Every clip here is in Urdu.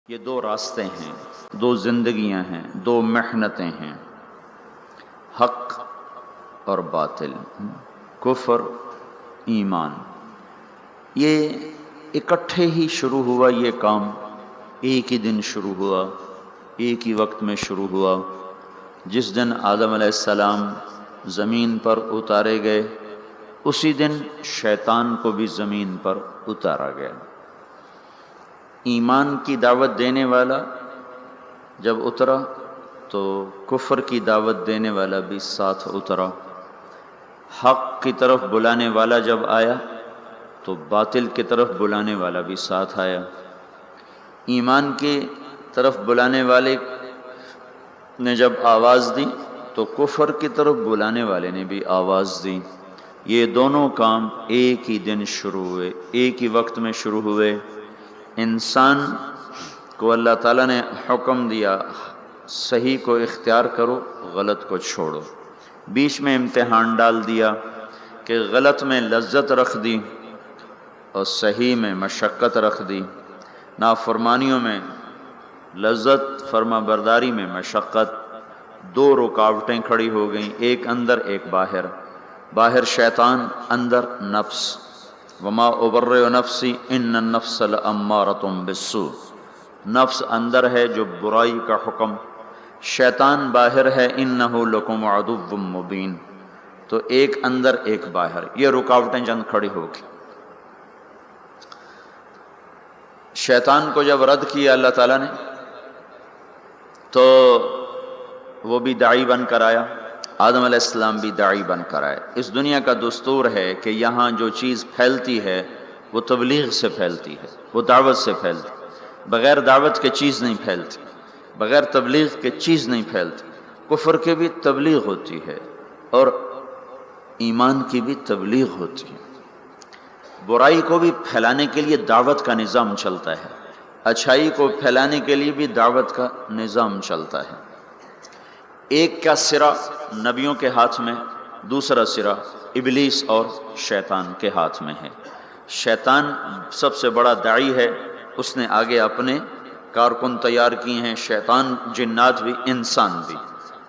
یہ دو راستے ہیں، دو زندگیاں ہیں، دو محنتیں ہیں، حق اور باطل، کفر ایمان۔ یہ اکٹھے ہی شروع ہوا، یہ کام ایک ہی دن شروع ہوا، ایک ہی وقت میں شروع ہوا۔ جس دن آدم علیہ السلام زمین پر اتارے گئے، اسی دن شیطان کو بھی زمین پر اتارا گیا۔ ایمان کی دعوت دینے والا جب اترا تو کفر کی دعوت دینے والا بھی ساتھ اترا۔ حق کی طرف بلانے والا جب آیا تو باطل کی طرف بلانے والا بھی ساتھ آیا۔ ایمان کی طرف بلانے والے نے جب آواز دی تو کفر کی طرف بلانے والے نے بھی آواز دی۔ یہ دونوں کام ایک ہی دن شروع ہوئے، ایک ہی وقت میں شروع ہوئے۔ انسان کو اللہ تعالیٰ نے حکم دیا صحیح کو اختیار کرو، غلط کو چھوڑو۔ بیچ میں امتحان ڈال دیا کہ غلط میں لذت رکھ دی اور صحیح میں مشقت رکھ دی۔ نافرمانیوں میں لذت، فرما برداری میں مشقت۔ دو رکاوٹیں کھڑی ہو گئیں، ایک اندر ایک باہر۔ باہر شیطان، اندر نفس۔ وما ابرئ نفسی ان النفس لامارۃ بالسوء۔ نفس اندر ہے جو برائی کا حکم، شیطان باہر ہے انہ لکم عدو مبین۔ تو ایک اندر ایک باہر، یہ رکاوٹیں چند کھڑی ہو گئی۔ شیطان کو جب رد کیا اللہ تعالیٰ نے تو وہ بھی داعی بن کر آیا، آدم علیہ السلام بھی داعی بن کر آئے۔ اس دنیا کا دستور ہے کہ یہاں جو چیز پھیلتی ہے وہ تبلیغ سے پھیلتی ہے، وہ دعوت سے پھیلتی۔ بغیر دعوت کے چیز نہیں پھیلتی، بغیر تبلیغ کے چیز نہیں پھیلتی۔ کفر کی بھی تبلیغ ہوتی ہے اور ایمان کی بھی تبلیغ ہوتی ہے۔ برائی کو بھی پھیلانے کے لیے دعوت کا نظام چلتا ہے، اچھائی کو پھیلانے کے لیے بھی دعوت کا نظام چلتا ہے۔ ایک کا سرا نبیوں کے ہاتھ میں، دوسرا سرا ابلیس اور شیطان کے ہاتھ میں ہے۔ شیطان سب سے بڑا داعی ہے، اس نے آگے اپنے کارکن تیار کیے ہیں، شیطان، جنات بھی، انسان بھی۔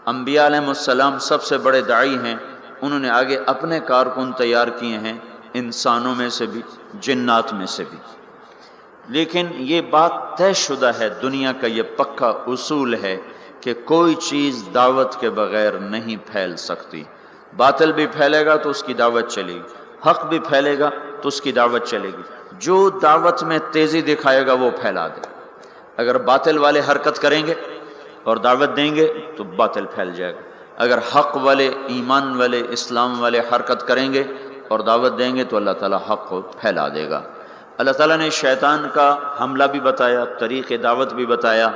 انبیاء علیہ السلام سب سے بڑے داعی ہیں، انہوں نے آگے اپنے کارکن تیار کیے ہیں، انسانوں میں سے بھی، جنات میں سے بھی۔ لیکن یہ بات طے شدہ ہے، دنیا کا یہ پکا اصول ہے کہ کوئی چیز دعوت کے بغیر نہیں پھیل سکتی۔ باطل بھی پھیلے گا تو اس کی دعوت چلے گی، حق بھی پھیلے گا تو اس کی دعوت چلے گی۔ جو دعوت میں تیزی دکھائے گا وہ پھیلا دے۔ اگر باطل والے حرکت کریں گے اور دعوت دیں گے تو باطل پھیل جائے گا۔ اگر حق والے، ایمان والے، اسلام والے حرکت کریں گے اور دعوت دیں گے تو اللہ تعالیٰ حق کو پھیلا دے گا۔ اللہ تعالیٰ نے شیطان کا حملہ بھی بتایا، طریق دعوت بھی بتایا۔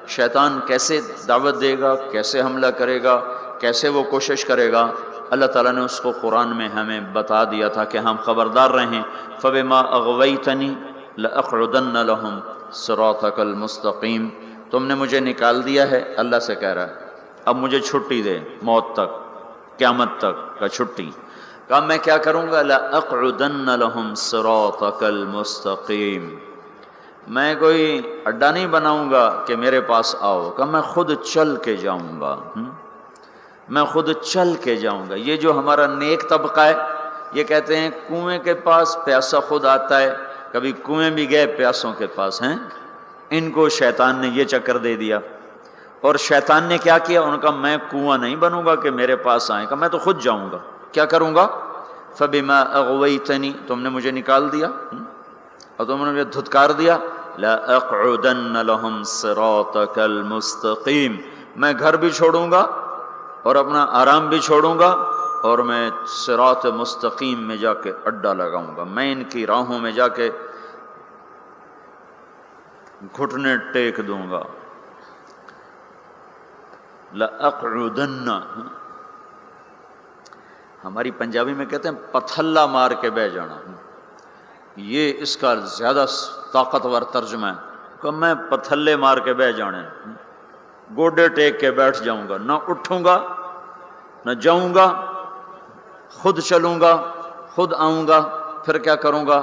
شیطان کیسے دعوت دے گا، کیسے حملہ کرے گا، کیسے وہ کوشش کرے گا، اللہ تعالیٰ نے اس کو قرآن میں ہمیں بتا دیا تھا کہ ہم خبردار رہیں۔ فَبِمَا أَغْوَيْتَنِي لَأَقْعُدَنَّ لَهُمْ صِرَاطَكَ الْمُسْتَقِيمَ۔ تم نے مجھے نکال دیا ہے، اللہ سے کہہ رہا ہے، اب مجھے چھٹی دے، موت تک، قیامت تک کا چھٹی۔ کہا میں کیا کروں گا؟ لَأَقْعُدَنَّ لَهُمْ صِرَاطَكَ الْمُسْتَقِيمَ۔ میں کوئی اڈا نہیں بناؤں گا کہ میرے پاس آؤ، کہ میں خود چل کے جاؤں گا، میں خود چل کے جاؤں گا۔ یہ جو ہمارا نیک طبقہ ہے یہ کہتے ہیں کنویں کے پاس پیاسا خود آتا ہے، کبھی کنویں بھی گئے پیاسوں کے پاس ہیں۔ ان کو شیطان نے یہ چکر دے دیا، اور شیطان نے کیا کیا؟ ان کا میں کنواں نہیں بنوں گا کہ میرے پاس آئیں، کہ میں تو خود جاؤں گا۔ کیا کروں گا؟ فَبِمَا أَغْوَيْتَنِي، تم نے مجھے نکال دیا اور تم نے مجھے دھتکار دیا، لَأَقْعُدَنَّ لَهُمْ صِرَاطَكَ الْمُسْتَقِيمَ۔ میں گھر بھی چھوڑوں گا اور اپنا آرام بھی چھوڑوں گا اور میں صراط مستقیم میں جا کے اڈا لگاؤں گا، میں ان کی راہوں میں جا کے گھٹنے ٹیک دوں گا۔ لَأَقْعُدَنَّ، ہماری پنجابی میں کہتے ہیں پتھلا مار کے بہ جانا، یہ اس کا زیادہ طاقتور ترجمہ ہے کہ میں پتھلے مار کے بہ جانے، گوڈے ٹیک کے بیٹھ جاؤں گا، نہ اٹھوں گا نہ جاؤں گا، خود چلوں گا، خود آؤں گا۔ پھر کیا کروں گا؟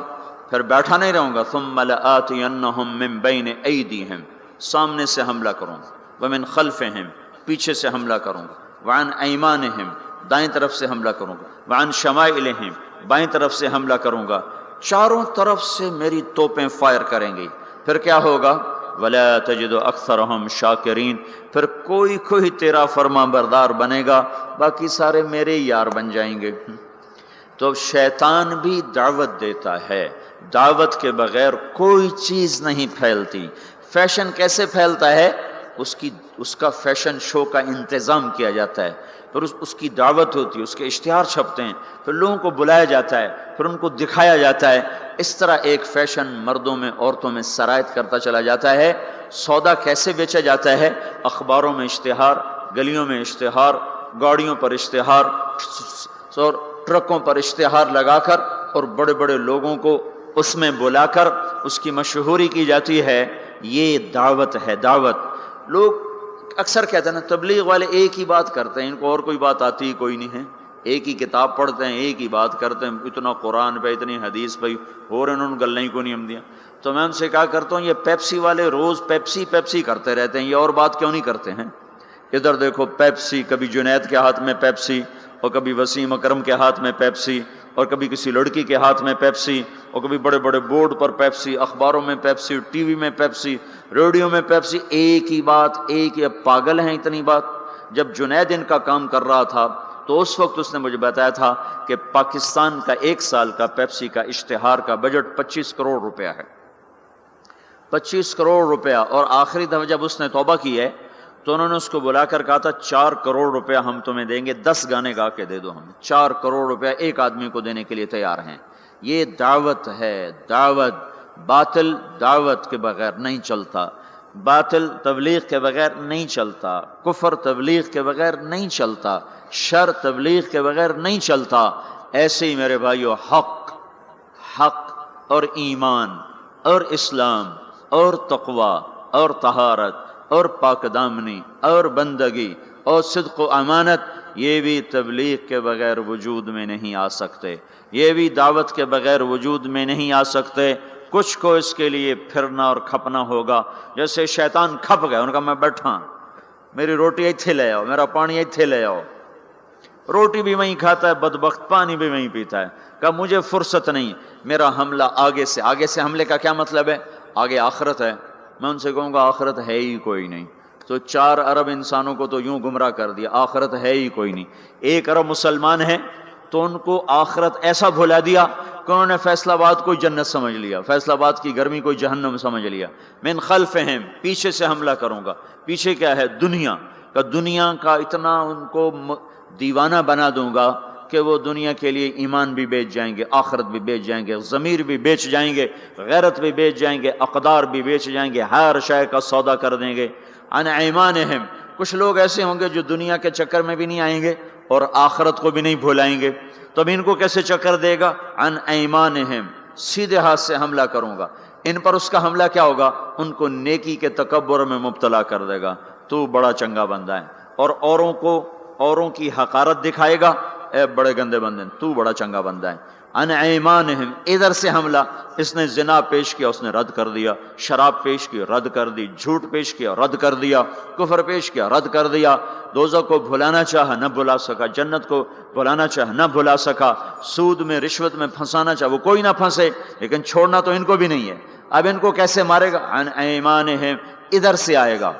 پھر بیٹھا نہیں رہوں گا۔ ثم لآتینہم من بین ایدیہم، سامنے سے حملہ کروں گا، ومن خلفہم پیچھے سے حملہ کروں گا، وعن ایمانہم دائیں طرف سے حملہ کروں گا، وعن شمائلہم بائیں طرف سے حملہ کروں گا، چاروں طرف سے میری توپیں فائر کریں گی۔ پھر کیا ہوگا؟ وَلَا تَجِدُ أَكْثَرَهُمْ شَاكِرِينَ، پھر کوئی تیرا فرما بردار بنے گا، باقی سارے میرے یار بن جائیں گے۔ تو شیطان بھی دعوت دیتا ہے، دعوت کے بغیر کوئی چیز نہیں پھیلتی۔ فیشن کیسے پھیلتا ہے؟ اس کا فیشن شو کا انتظام کیا جاتا ہے، پھر اس کی دعوت ہوتی ہے، اس کے اشتہار چھپتے ہیں، پھر لوگوں کو بلایا جاتا ہے، پھر ان کو دکھایا جاتا ہے۔ اس طرح ایک فیشن مردوں میں عورتوں میں سرایت کرتا چلا جاتا ہے۔ سودا کیسے بیچا جاتا ہے؟ اخباروں میں اشتہار، گلیوں میں اشتہار، گاڑیوں پر اشتہار اور ٹرکوں پر اشتہار لگا کر اور بڑے بڑے لوگوں کو اس میں بلا کر اس کی مشہوری کی جاتی ہے۔ یہ دعوت ہے، دعوت۔ لوگ اکثر کہتے ہیں نا تبلیغ والے ایک ہی بات کرتے ہیں، ان کو اور کوئی بات آتی ہی کوئی نہیں ہے، ایک ہی کتاب پڑھتے ہیں، ایک ہی بات کرتے ہیں، اتنا قرآن پہ اتنی حدیث پہ اور انہوں نے گلیں کو نہیں ہم دیا۔ تو میں ان سے کہا کرتا ہوں یہ پیپسی والے روز پیپسی کرتے رہتے ہیں، یہ اور بات کیوں نہیں کرتے ہیں؟ ادھر دیکھو پیپسی، کبھی جنید کے ہاتھ میں پیپسی اور کبھی وسیم اکرم کے ہاتھ میں پیپسی اور کبھی کسی لڑکی کے ہاتھ میں پیپسی اور کبھی بڑے بڑے بورڈ پر پیپسی، اخباروں میں پیپسی، ٹی وی میں پیپسی، ریڈیو میں پیپسی، ایک ہی بات، ایک ہی۔ پاگل ہیں اتنی بات؟ جب جنید ان کا کام کر رہا تھا تو اس وقت اس نے مجھے بتایا تھا کہ پاکستان کا ایک سال کا پیپسی کا اشتہار کا بجٹ 25 کروڑ روپیہ ہے، 25 کروڑ روپیہ۔ اور آخری دفعہ جب اس نے توبہ کی ہے تو انہوں نے اس کو بلا کر کہا تھا 4 کروڑ روپیہ ہم تمہیں دیں گے، 10 گانے گا کے دے دو ہمیں۔ 4 کروڑ روپیہ ایک آدمی کو دینے کے لیے تیار ہیں۔ یہ دعوت ہے، دعوت۔ باطل دعوت کے بغیر نہیں چلتا، باطل تبلیغ کے بغیر نہیں چلتا، کفر تبلیغ کے بغیر نہیں چلتا، شر تبلیغ کے بغیر نہیں چلتا۔ ایسے ہی میرے بھائیو حق اور ایمان اور اسلام اور تقوی اور طہارت اور پاک دامنی اور بندگی اور صدق و امانت، یہ بھی تبلیغ کے بغیر وجود میں نہیں آ سکتے، یہ بھی دعوت کے بغیر وجود میں نہیں آ سکتے۔ کچھ کو اس کے لیے پھرنا اور کھپنا ہوگا۔ جیسے شیطان کھپ گئے، ان کا میں بیٹھا، میری روٹی ایتھے لے آؤ، میرا پانی ایتھے لے آؤ۔ روٹی بھی وہیں کھاتا ہے بدبخت، پانی بھی وہیں پیتا ہے۔ کہا مجھے فرصت نہیں، میرا حملہ آگے سے۔ آگے سے حملے کا کیا مطلب ہے؟ آگے آخرت ہے۔ میں ان سے کہوں گا آخرت ہے ہی کوئی نہیں، تو 4 ارب انسانوں کو تو یوں گمراہ کر دیا، آخرت ہے ہی کوئی نہیں۔ 1 ارب مسلمان ہیں تو ان کو آخرت ایسا بھلا دیا کہ انہوں نے فیصل آباد کو جنت سمجھ لیا، فیصل آباد کی گرمی کو جہنم سمجھ لیا۔ من خلفہم پیچھے سے حملہ کروں گا۔ پیچھے کیا ہے؟ دنیا کا اتنا ان کو دیوانہ بنا دوں گا کہ وہ دنیا کے لیے ایمان بھی بیچ جائیں گے، آخرت بھی بیچ جائیں گے، ضمیر بھی بیچ جائیں گے، غیرت بھی بیچ جائیں گے، اقدار بھی بیچ جائیں گے، ہر شے کا سودا کر دیں گے۔ عن ایمانہم، کچھ لوگ ایسے ہوں گے جو دنیا کے چکر میں بھی نہیں آئیں گے اور آخرت کو بھی نہیں بھولائیں گے، تو اب ان کو کیسے چکر دے گا؟ عن ایمانہم، سیدھے ہاتھ سے حملہ کروں گا۔ ان پر اس کا حملہ کیا ہوگا؟ ان کو نیکی کے تکبر میں مبتلا کر دے گا، تو بڑا چنگا بندہ ہے، اور اوروں کی حقارت دکھائے گا، اے بڑے گندے بندے، تو بڑا چنگا بندہ ہے۔ عن ایمانہم، ادھر سے حملہ، اس نے زنا پیش کیا، اس نے رد کر دیا، شراب پیش کی، رد کر دی، جھوٹ پیش کیا، رد کر دیا، کفر پیش کیا، رد کر دیا، دوزخ کو بھلانا چاہا نہ بھلا سکا، جنت کو بھلانا چاہا نہ بھلا سکا، سود میں رشوت میں پھنسانا چاہا وہ کوئی نہ پھنسے، لیکن چھوڑنا تو ان کو بھی نہیں ہے۔ اب ان کو کیسے مارے گا؟ عن ایمانہم، ادھر سے آئے گا۔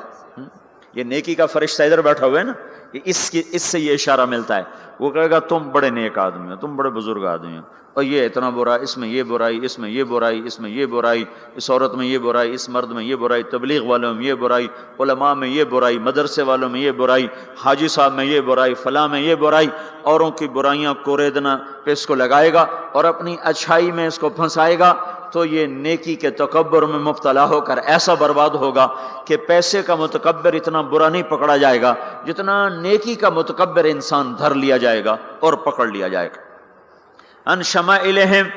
یہ نیکی کا فرشتہ ادھر بیٹھا ہوا ہے نا، اس سے یہ اشارہ ملتا ہے۔ وہ کہے گا تم بڑے نیک آدمی ہو، تم بڑے بزرگ آدمی ہو، اور یہ اتنا برا، اس میں یہ برائی، اس میں یہ برائی، اس میں یہ برائی، اس عورت میں یہ برائی، اس مرد میں یہ برائی، تبلیغ والوں میں یہ برائی، علماء میں یہ برائی، مدرسے والوں میں یہ برائی، حاجی صاحب میں یہ برائی، فلاں میں یہ برائی۔ اوروں کی برائیاں کوریدنا پہ اس کو لگائے گا اور اپنی اچھائی میں اس کو پھنسائے گا، تو یہ نیکی کے تکبر میں مبتلا ہو کر ایسا برباد ہوگا کہ پیسے کا متکبر اتنا برا نہیں پکڑا جائے گا جتنا نیکی کا متکبر انسان دھر لیا جائے گا اور پکڑ لیا جائے گا۔ ان شمائلہم،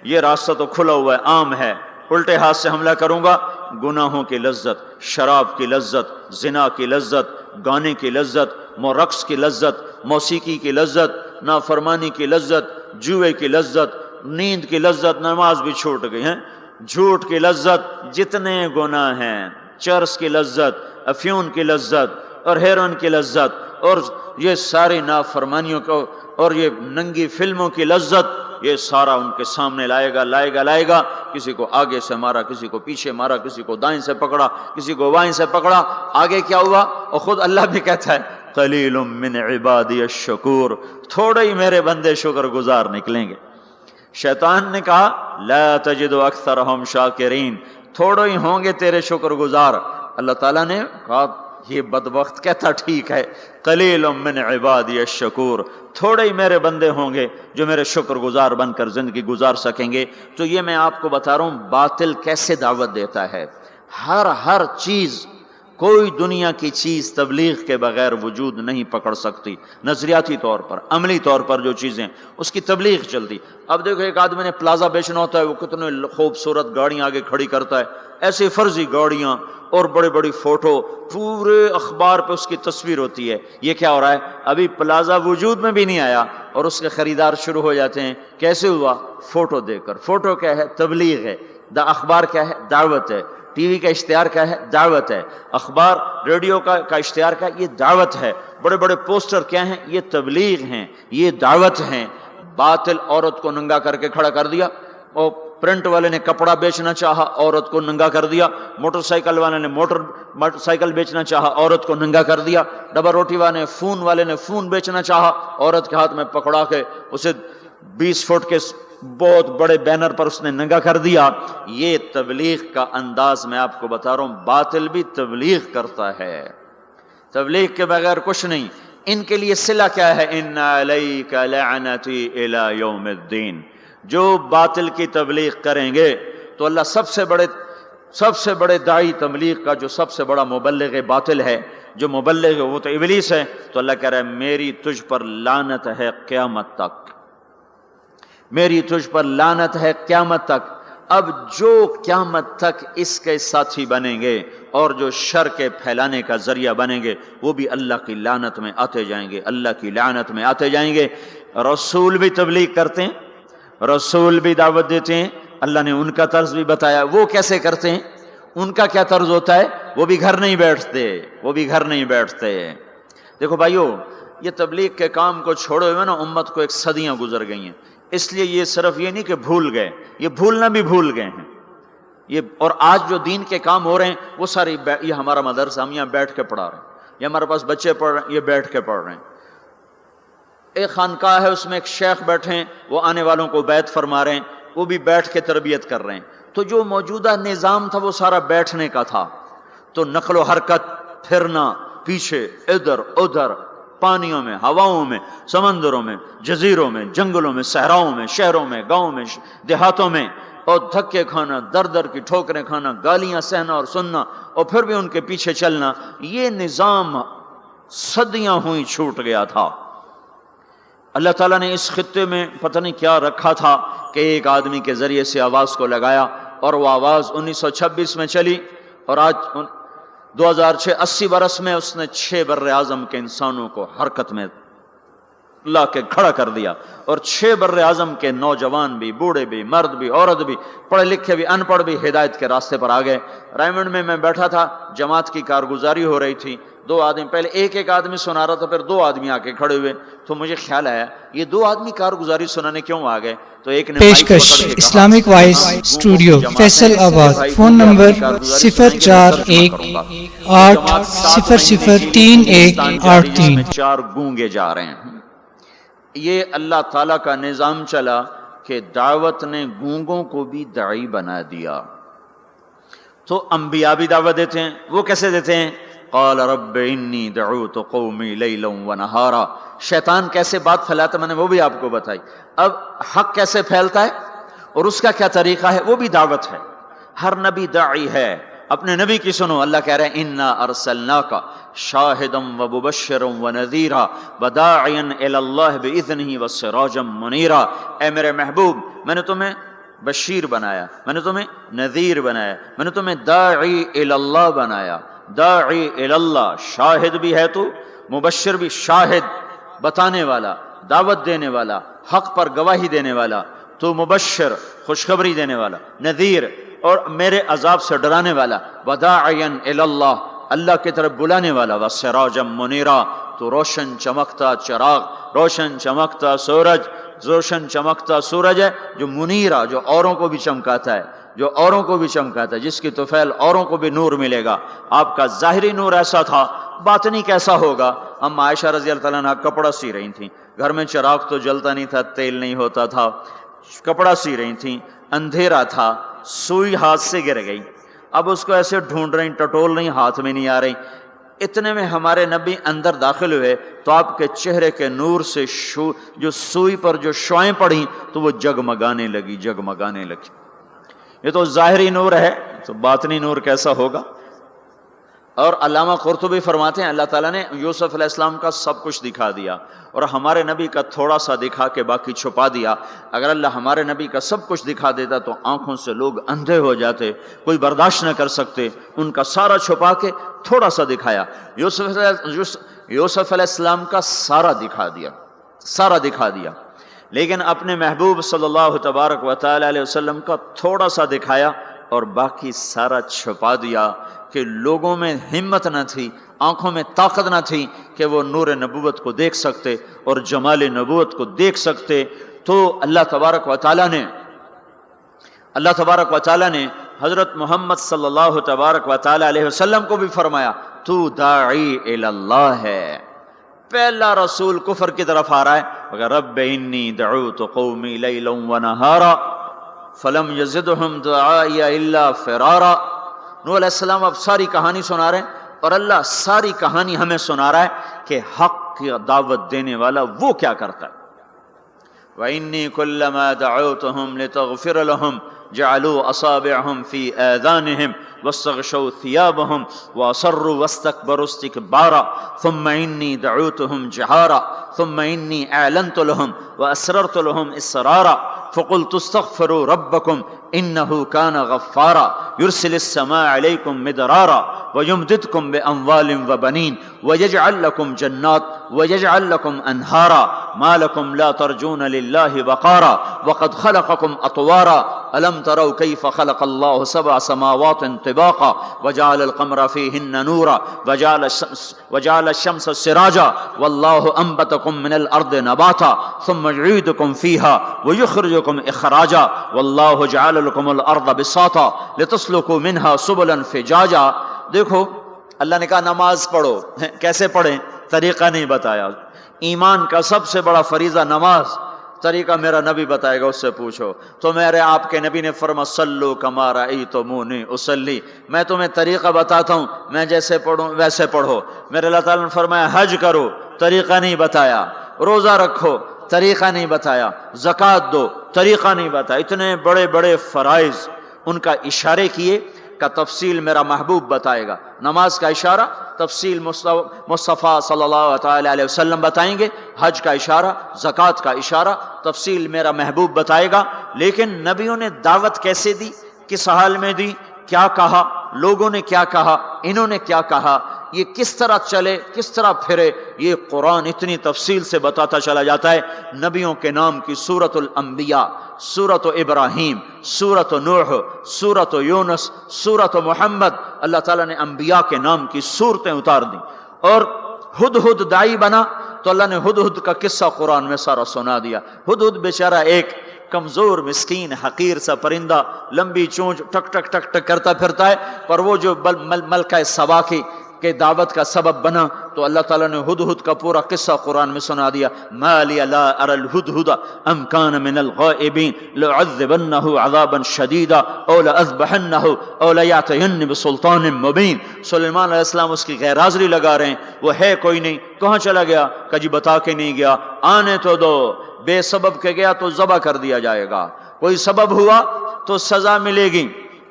یہ راستہ تو کھلا ہوا ہے، عام ہے۔ الٹے ہاتھ سے حملہ کروں گا، گناہوں کی لذت، شراب کی لذت، زنا کی لذت، گانے کی لذت، رقص کی لذت، موسیقی کی لذت، نافرمانی کی لذت، جوئے کی لذت، نیند کی لذت، نماز بھی چھوٹ گئی ہیں، جھوٹ کی لذت، جتنے گناہ ہیں چرس کی لذت، افیون کی لذت اور ہیروئن کی لذت اور یہ ساری نافرمانیوں کو اور یہ ننگی فلموں کی لذت، یہ سارا ان کے سامنے لائے گا. کسی کو آگے سے مارا، کسی کو پیچھے مارا، کسی کو دائیں سے پکڑا، کسی کو بائیں سے پکڑا. آگے کیا ہوا؟ اور خود اللہ بھی کہتا ہے قلیل من عبادی الشکور، تھوڑے ہی میرے بندے شکر گزار نکلیں گے. شیطان نے کہا لا تجد اکثرہم شاکرین، تھوڑے ہی ہوں گے تیرے شکر گزار. اللہ تعالیٰ نے کہا یہ بدبخت کہتا ٹھیک ہے، قلیل من عبادی الشکور، تھوڑے ہی میرے بندے ہوں گے جو میرے شکر گزار بن کر زندگی گزار سکیں گے. تو یہ میں آپ کو بتا رہا ہوں باطل کیسے دعوت دیتا ہے. ہر چیز، کوئی دنیا کی چیز تبلیغ کے بغیر وجود نہیں پکڑ سکتی. نظریاتی طور پر، عملی طور پر جو چیزیں اس کی تبلیغ چلتی. اب دیکھو ایک آدمی نے پلازا بیچنا ہوتا ہے، وہ کتنے خوبصورت گاڑیاں آگے کھڑی کرتا ہے، ایسی فرضی گاڑیاں اور بڑی بڑی فوٹو، پورے اخبار پہ اس کی تصویر ہوتی ہے. یہ کیا ہو رہا ہے؟ ابھی پلازا وجود میں بھی نہیں آیا اور اس کے خریدار شروع ہو جاتے ہیں. کیسے ہوا؟ فوٹو دیکھ کر. فوٹو کیا ہے؟ تبلیغ ہے. اخبار کیا ہے؟ دعوت ہے. ٹی وی کا اشتہار کیا ہے؟ دعوت ہے. اخبار ریڈیو کا اشتہار کیا ہے؟ یہ دعوت ہے. بڑے بڑے پوسٹر کیا ہیں؟ یہ تبلیغ ہیں، یہ دعوت ہیں. باطل عورت کو ننگا کر کے کھڑا کر دیا، اور پرنٹ والے نے کپڑا بیچنا چاہا، عورت کو ننگا کر دیا. موٹر سائیکل والے نے موٹر سائیکل بیچنا چاہا، عورت کو ننگا کر دیا. ڈبل روٹی والے نے فون بیچنا چاہا، عورت کے ہاتھ میں پکڑا کے اسے 20 فٹ کے بہت بڑے بینر پر اس نے ننگا کر دیا. یہ تبلیغ کا انداز میں آپ کو بتا رہا ہوں. باطل بھی تبلیغ کرتا ہے، تبلیغ کے بغیر کچھ نہیں. ان کے لیے صلہ کیا ہے؟ ان علیک لعنتی الی یوم الدین. جو باطل کی تبلیغ کریں گے تو اللہ سب سے بڑے داعی تبلیغ کا، جو سب سے بڑا مبلغ باطل ہے، جو مبلغ وہ تو ابلیس ہے، تو اللہ کہہ رہا ہے میری تجھ پر لعنت ہے قیامت تک، میری تجھ پر لعنت ہے قیامت تک. اب جو قیامت تک اس کے ساتھی بنیں گے اور جو شر کے پھیلانے کا ذریعہ بنیں گے، وہ بھی اللہ کی لعنت میں آتے جائیں گے، اللہ کی لعنت میں آتے جائیں گے. رسول بھی تبلیغ کرتے ہیں، رسول بھی دعوت دیتے ہیں. اللہ نے ان کا طرز بھی بتایا. وہ کیسے کرتے ہیں؟ ان کا کیا طرز ہوتا ہے؟ وہ بھی گھر نہیں بیٹھتے. دیکھو بھائیو، یہ تبلیغ کے کام کو چھوڑے ہوئے نا امت کو ایک صدیاں گزر گئی ہیں. اس لیے یہ صرف یہ نہیں کہ بھول گئے، یہ بھولنا بھی بھول گئے ہیں. یہ اور آج جو دین کے کام ہو رہے ہیں وہ سارے، یہ ہمارا مدرسہ ہم یہاں بیٹھ کے پڑھا رہے ہیں، یہ ہمارے پاس بچے پڑھ رہے ہیں، یہ بیٹھ کے پڑھ رہے ہیں. ایک خانقاہ ہے، اس میں ایک شیخ بیٹھے ہیں، وہ آنے والوں کو بیعت فرما رہے ہیں، وہ بھی بیٹھ کے تربیت کر رہے ہیں. تو جو موجودہ نظام تھا وہ سارا بیٹھنے کا تھا. تو نقل و حرکت، پھرنا پیچھے ادھر ادھر، پانیوں میں، ہواؤں میں، سمندروں میں، جزیروں میں، جنگلوں میں، صحراؤں میں، شہروں میں، گاؤں میں، دیہاتوں میں، اور دھکے کھانا، در در کی ٹھوکریں کھانا، گالیاں سہنا اور سننا، اور پھر بھی ان کے پیچھے چلنا. یہ نظام صدیاں ہوئی چھوٹ گیا تھا. اللہ تعالیٰ نے اس خطے میں پتہ نہیں کیا رکھا تھا کہ ایک آدمی کے ذریعے سے آواز کو لگایا، اور وہ آواز 1926 میں چلی، اور آج 2006 80 برس میں اس نے 6 بر اعظم کے انسانوں کو حرکت میں لا کے کھڑا کر دیا. اور 6 بر اعظم کے نوجوان بھی، بوڑھے بھی، مرد بھی، عورت بھی، پڑھے لکھے بھی، ان پڑھ بھی ہدایت کے راستے پر آ گئے. رائمنڈ میں بیٹھا تھا، جماعت کی کارگزاری ہو رہی تھی. 2 آدمی، پہلے ایک آدمی سنا رہا تھا، پھر 2 آدمی آ کے کھڑے ہوئے. تو مجھے خیال آیا یہ 2 آدمی کارگزاری سنانے کیوں آ گئے؟ تو ایک نے پیشکش اسلامک وائس اسٹوڈیو فیصل آباد. Phone number 0418003183. 4 گونگے جا رہے ہیں. یہ اللہ تعالیٰ کا نظام چلا کہ دعوت نے گونگوں کو بھی داعی بنا دیا. تو انبیاء بھی دعوت دیتے ہیں. وہ کیسے دیتے ہیں؟ قال رب انی دعوت قومی لیلا ونہارا. شیطان کیسے بات پھیلاتا میں نے وہ بھی آپ کو بتائی. اب حق کیسے پھیلتا ہے اور اس کا کیا طریقہ ہے، وہ بھی دعوت ہے. ہر نبی داعی ہے. اپنے نبی کی سنو. اللہ کہہ رہے ہیں انا ارسلناک شاہدا ومبشرا ونذیرا وداعیا الی اللہ باذنہ وسراجا منیرا. اے میرے محبوب، میں نے تمہیں بشیر بنایا، میں نے تمہیں نذیر بنایا، میں نے تمہیں داعی الی اللہ بنایا. داعی الی اللہ، شاہد بھی ہے تو، مبشر بھی، شاہد بتانے والا، دعوت دینے والا، حق پر گواہی دینے والا. تو مبشر خوشخبری دینے والا، نذیر اور میرے عذاب سے ڈرانے والا، وداعیا الی اللہ، اللہ کی طرف بلانے والا، وسراجا منیرا، تو روشن چمکتا چراغ، روشن چمکتا سورج، روشن چمکتا سورج ہے جو منیرا، جو اوروں کو بھی چمکاتا ہے، جو اوروں کو بھی چمکاتا ہے، جس کی طفیل اوروں کو بھی نور ملے گا۔ آپ کا ظاہری نور ایسا تھا، باطنی کیسا ہوگا؟ ہم عائشہ رضی اللہ تعالیٰ عنہ کپڑا سی رہی تھیں، گھر میں چراغ تو جلتا نہیں تھا، تیل نہیں ہوتا تھا، کپڑا سی رہی تھیں، اندھیرا تھا، سوئی ہاتھ سے گر گئی، اب اس کو ایسے ڈھونڈ رہی، ٹٹول رہی، ہاتھ میں نہیں آ رہی۔ اتنے میں ہمارے نبی اندر داخل ہوئے تو آپ کے چہرے کے نور سے جو سوئی پر جو شعائیں پڑیں تو وہ جگمگانے لگی، جگمگانے لگی۔ یہ تو ظاہری نور ہے، تو باطنی نور کیسا ہوگا؟ اور علامہ قرطبی فرماتے ہیں اللہ تعالیٰ نے یوسف علیہ السلام کا سب کچھ دکھا دیا اور ہمارے نبی کا تھوڑا سا دکھا کے باقی چھپا دیا۔ اگر اللہ ہمارے نبی کا سب کچھ دکھا دیتا تو آنکھوں سے لوگ اندھے ہو جاتے، کوئی برداشت نہ کر سکتے، ان کا سارا چھپا کے تھوڑا سا دکھایا۔ یوسف علیہ السلام کا سارا دکھا دیا، سارا دکھا دیا، لیکن اپنے محبوب صلی اللہ تبارک و تعالی علیہ وسلم کا تھوڑا سا دکھایا اور باقی سارا چھپا دیا کہ لوگوں میں ہمت نہ تھی، آنکھوں میں طاقت نہ تھی کہ وہ نور نبوت کو دیکھ سکتے اور جمال نبوت کو دیکھ سکتے۔ تو اللہ تبارک و تعالی نے حضرت محمد صلی اللہ تبارک و تعالی علیہ وسلم کو بھی فرمایا تو داعی الی اللہ ہے۔ پہلا رسول کفر کی طرف آ رہا ہے، مگر رب انی دعوت قومی لیلا ونہارا فلم یزدہم دعائی الا فرارا۔ نوح علیہ السلام اب ساری کہانی سنا رہے ہیں اور اللہ ساری کہانی ہمیں سنا رہا ہے کہ حق کی دعوت دینے والا وہ کیا کرتا ہے۔ وَإِنِّي كُلَّمَا دَعَوْتُهُمْ لِتَغْفِرَ لَهُمْ جَعَلُوا أَصَابِعَهُمْ فِي آذَانِهِمْ وَاسْتَغْشَوْا ثِيَابَهُمْ وَأَصَرُّوا وَاسْتَكْبَرُوا اسْتِكْبَارًا ثُمَّ إِنِّي دَعَوْتُهُمْ جِهَارًا ثُمَّ إِنِّي أَعْلَنْتُ لَهُمْ وَأَسْرَرْتُ لَهُمْ إِسْرَارًا فَقُلْتُ اسْتَغْفِرُوا رَبَّكُمْ إِنَّهُ كَانَ غَفَّارًا يُرْسِلِ السَّمَاءَ عَلَيْكُمْ مِدْرَارًا وَيُمْدِدْكُمْ بِأَمْوَالٍ وَبَنِينَ وَيَجْعَلْ لَكُمْ جَنَّاتٍ وَيَجْعَلْ لَكُمْ أَنْهَارًا مَا لَكُمْ لَا تَرْجُونَ لِلَّهِ وَقَارًا وَقَدْ خَلَقَكُمْ أَطْوَارًا أَلَمْ تَرَوْا كَيْفَ خَلَقَ اللَّهُ سَبْعَ سَمَاوَاتٍ طِبَاقًا وَجَعَلَ الْقَمَرَ فِيهِنَّ نُورًا وَجَعَلَ الشَّمْسَ سِرَاجًا وَاللَّهُ أَنبَتَكُم مِّنَ الْأَرْضِ نَبَاتًا ثُمَّ يُعِيدُكُم فِيهَا وَيُخْرِجُكُم إِخْرَاجًا وَاللَّهُ جَعَلَ لَكُمُ الْأَرْضَ بِسَاطًا لِتَسْلُكُوا مِنْهَا سُبُلًا فِجَاجًا۔ دیکھو اللہ نے کہا نماز پڑھو، کیسے پڑھیں؟ طریقہ نہیں بتایا۔ ایمان کا سب سے بڑا فریضہ نماز، طریقہ میرا نبی بتائے گا، اس سے پوچھو۔ تو میرے آپ کے نبی نے فرمایا صلو کما رأیتمونی اصلی، میں تمہیں طریقہ بتاتا ہوں، میں جیسے پڑھوں ویسے پڑھو۔ میرے اللہ تعالیٰ نے فرمایا حج کرو، طریقہ نہیں بتایا، روزہ رکھو، طریقہ نہیں بتایا، زکوٰۃ دو، طریقہ نہیں بتایا۔ اتنے بڑے بڑے فرائض ان کا اشارے کیے کا تفصیل میرا محبوب بتائے گا۔ نماز کا اشارہ تفصیل مصطفیٰ صلی اللہ تعالی علیہ وسلم بتائیں گے، حج کا اشارہ، زکوٰۃ کا اشارہ تفصیل میرا محبوب بتائے گا۔ لیکن نبیوں نے دعوت کیسے دی، کس حال میں دی، کیا کہا، لوگوں نے کیا کہا، انہوں نے کیا کہا، یہ کس طرح چلے، کس طرح پھرے، یہ قرآن اتنی تفصیل سے بتاتا چلا جاتا ہے۔ نبیوں کے نام کی سورۃ الانبیاء، سورۃ ابراہیم، سورۃ نوح، سورۃ یونس، سورۃ محمد، اللہ تعالیٰ نے انبیاء کے نام کی سورتیں اتار دیں۔ اور ہدہد داعی بنا تو اللہ نے ہدہد کا قصہ قرآن میں سارا سنا دیا۔ ہدہد بیچارہ ایک کمزور مسکین حقیر سا پرندہ، لمبی چونچ، ٹک ٹک ٹک ٹک کرتا پھرتا ہے، پر وہ جو ملکہ سبا کے دعوت کا سبب بنا تو اللہ تعالیٰ نے ہدہد کا پورا قصہ قرآن میں سنا دیا۔ ما لی لا اری الہدہد ام کان من الغائبین لأعذبنہ عذابا شدیدا او لأذبحنہ او لیأتینی بسلطان مبین۔ سلیمان علیہ السلام اس کی غیر حاضری لگا رہے ہیں، وہ ہے کوئی نہیں، کہاں چلا گیا؟ کہ جی بتا کے نہیں گیا، آنے تو دو، بے سبب کے گیا تو ذبح کر دیا جائے گا، کوئی سبب ہوا تو سزا ملے گی،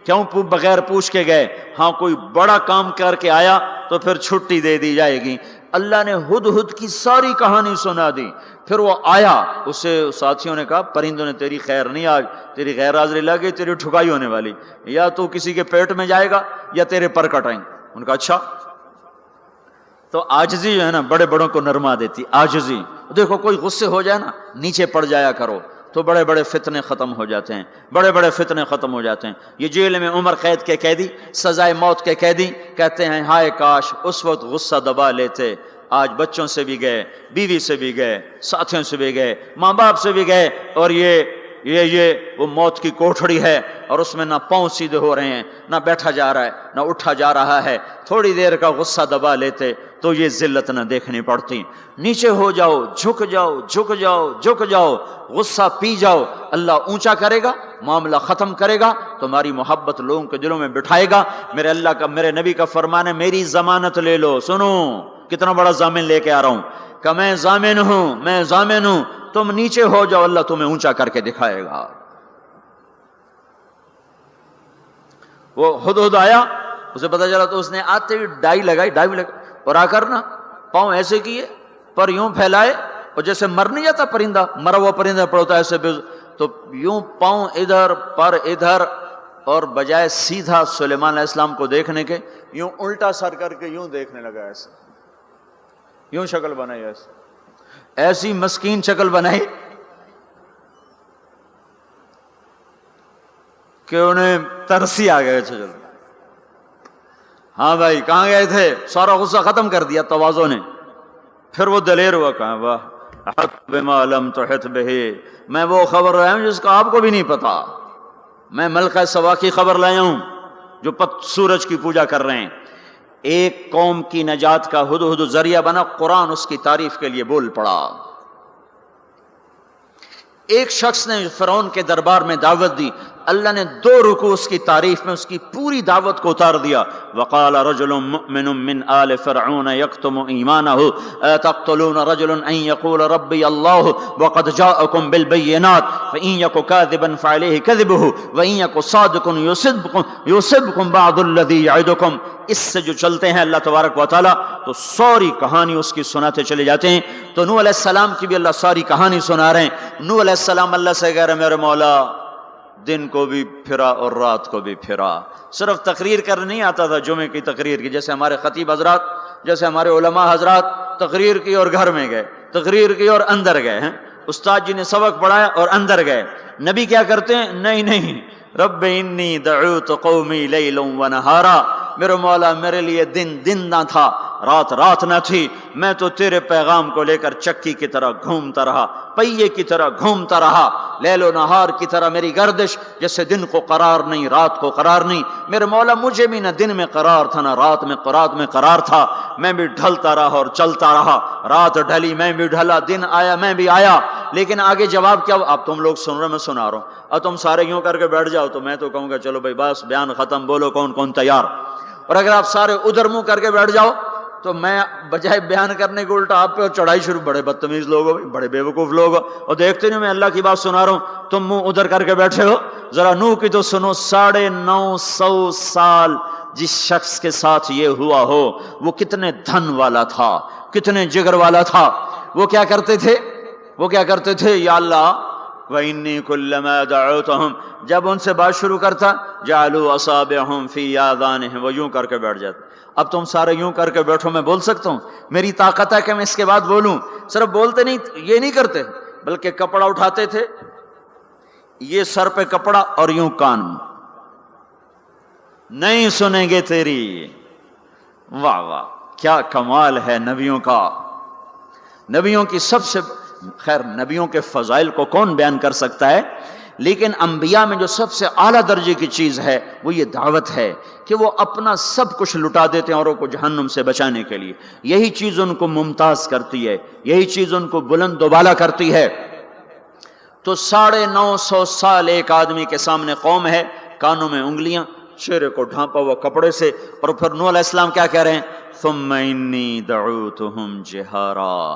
کیوں بغیر پوچھ کے گئے؟ ہاں کوئی بڑا کام کر کے آیا تو پھر چھٹی دے دی جائے گی۔ اللہ نے ہدہد کی ساری کہانی سنا دی۔ پھر وہ آیا، اسے ساتھیوں نے کہا پرندوں نے تیری خیر نہیں، آج تیری غیر حاضری لگی، تیری ٹھکائی ہونے والی، یا تو کسی کے پیٹ میں جائے گا یا تیرے پر کٹائیں۔ ان کا اچھا۔ تو عاجزی جو ہے نا بڑے بڑوں کو نرما دیتی، عاجزی۔ دیکھو کوئی غصے ہو جائے نا نیچے پڑ جایا کرو، تو بڑے بڑے فتنے ختم ہو جاتے ہیں، بڑے بڑے فتنے ختم ہو جاتے ہیں۔ یہ جیل میں عمر قید کے قیدی، سزائے موت کے قیدی کہتے ہیں ہائے کاش اس وقت غصہ دبا لیتے، آج بچوں سے بھی گئے، بیوی سے بھی گئے، ساتھیوں سے بھی گئے، ماں باپ سے بھی گئے، اور یہ وہ موت کی کوٹھڑی ہے، اور اس میں نہ پاؤں سیدھے ہو رہے ہیں، نہ بیٹھا جا رہا ہے، نہ اٹھا جا رہا ہے۔ تھوڑی دیر کا غصہ دبا لیتے تو یہ ذلت نہ دیکھنی پڑتی۔ نیچے ہو جاؤ، جھک جاؤ، جھک جاؤ، جھک جاؤ، غصہ پی جاؤ، اللہ اونچا کرے گا، معاملہ ختم کرے گا، تمہاری محبت لوگوں کے دلوں میں بٹھائے گا۔ میرے نبی کا فرمان ہے میری ضمانت لے لو۔ سنو کتنا بڑا ضامن لے کے آ رہا ہوں کہ میں ضامن ہوں، میں ضامن ہوں، تم نیچے ہو جاؤ، اللہ تمہیں اونچا کر کے دکھائے گا۔ وہ ہدہد آیا، اسے پتا چلا تو اس نے آتے ہی ڈائی لگائی اور آ کر نا پاؤں ایسے کیے، پر یوں پھیلائے، اور جیسے مر نہیں جاتا پرندہ، مرا ہوا پرندہ پڑتا ہے ایسے، تو یوں پاؤں ادھر پر ادھر، اور بجائے سیدھا سلیمان علیہ السلام کو دیکھنے کے یوں الٹا سر کر کے یوں دیکھنے لگا، ایسے یوں شکل بنائی، ایسی مسکین شکل بنائی کہ انہیں ترسی آ گئے۔ چلو ہاں بھائی کہاں گئے تھے؟ سارا غصہ ختم کر دیا تواضع نے۔ پھر وہ دلیر ہوا، کہا واہ احط بما لم تحط بہ، میں وہ خبر لایا ہوں جس کا آپ کو بھی نہیں پتا، میں ملکہ سبا کی خبر لایا ہوں جو سورج کی پوجا کر رہے ہیں۔ ایک قوم کی نجات کا ہدہد ذریعہ بنا، قرآن اس کی تعریف کے لیے بول پڑا۔ ایک شخص نے فرعون کے دربار میں دعوت دی، اللہ نے 2 رکوع اس کی تعریف میں اس کی پوری دعوت کو اتار دیا۔ وقال رجل مؤمن من آل فرعون يكتم ایمانه تقتلون رجلا ان يقول ربي الله وقد جاءكم بالبينات فان يك كاذبا فعليه كذبه وان يك صادقا يصبكم بعض الذي يعدكم۔ اس سے جو چلتے ہیں اللہ تبارک و تعالی تو ساری کہانی اس کی سناتے چلے جاتے ہیں۔ تو نوح علیہ السلام کی بھی اللہ ساری کہانی سنا رہے ہیں۔ نوح علیہ السلام اللہ سے کہہ رہے میرے مولا دن کو بھی پھرا اور رات کو بھی پھرا۔ صرف تقریر کرنے نہیں آتا تھا، جمعے کی تقریر کی، جیسے ہمارے خطیب حضرات، جیسے ہمارے علماء حضرات تقریر کی اور گھر میں گئے، تقریر کی اور اندر گئے ہیں، استاد جی نے سبق پڑھایا اور اندر گئے۔ نبی کیا کرتے ہیں؟ نہیں، رب انی دعوت قومی لیلا ونہارا، میرے مولا میرے لیے دن نہ تھا، رات نہ تھی، میں تو تیرے پیغام کو لے کر چکی کی طرح گھومتا رہا، پہیے کی طرح گھومتا رہا، لیل و نہار کی طرح میری گردش، جیسے دن کو قرار نہیں رات کو قرار نہیں۔ میرے مولا مجھے بھی نہ دن میں قرار تھا نہ رات میں قرار تھا، میں بھی ڈھلتا رہا اور چلتا رہا، رات ڈھلی میں بھی ڈھلا، دن آیا میں بھی آیا۔ لیکن آگے جواب کیا؟ اب تم لوگ سن رہے میں سنا رہا ہوں، اب تم سارے یوں کر کے بیٹھ جاؤ تو میں تو کہوں گا چلو بھائی بس بیان ختم، بولو کون تیار۔ اور اگر آپ سارے ادھر منہ کر کے بیٹھ جاؤ تو میں بجائے بیان کرنے کو الٹا آپ پہ چڑھائی شروع، بڑے بدتمیز لوگ ہو، بڑے بے وقوف لوگ ہو، اور دیکھتے نہیں میں اللہ کی بات سنا رہا ہوں، تم منہ ادھر کر کے بیٹھے ہو۔ ذرا نوح کی تو سنو، 950 سال جس شخص کے ساتھ یہ ہوا ہو وہ کتنے دھن والا تھا، کتنے جگر والا تھا۔ وہ کیا کرتے تھے؟ یا اللہ وَإِنِّي كُلَّمَا دَعَوْتُهُمْ، جب ان سے بات شروع کرتا جَعَلُوا أَصَابِعَهُمْ فِي آذَانِهِمْ، وہ یوں کر کے بیٹھ جاتے۔ اب تم سارے یوں کر کے بیٹھو، میں بول سکتا ہوں؟ میری طاقت ہے کہ میں اس کے بعد بولوں؟ صرف بولتے نہیں، یہ نہیں کرتے، بلکہ کپڑا اٹھاتے تھے، یہ سر پہ کپڑا اور یوں کان، نہیں سنیں گے تیری۔ واہ واہ کیا کمال ہے نبیوں کا، نبیوں کی سب سے خیر نبیوں کے فضائل کو کون بیان کر سکتا ہے، لیکن انبیاء میں جو سب سے اعلیٰ درجے کی چیز ہے وہ یہ دعوت ہے کہ وہ اپنا سب کچھ لٹا دیتے ہیں اوروں کو جہنم سے بچانے کے لیے۔ یہی چیز ان کو ممتاز کرتی ہے، یہی چیز ان کو بلند و بالا کرتی ہے۔ تو 950 سال ایک آدمی کے سامنے قوم ہے، کانوں میں انگلیاں، چہرے کو ڈھانپا ہوا کپڑے سے، اور پھر نوح علیہ السلام کیا کہہ رہے ہیں؟ ثم انی دعوتہم جہارا،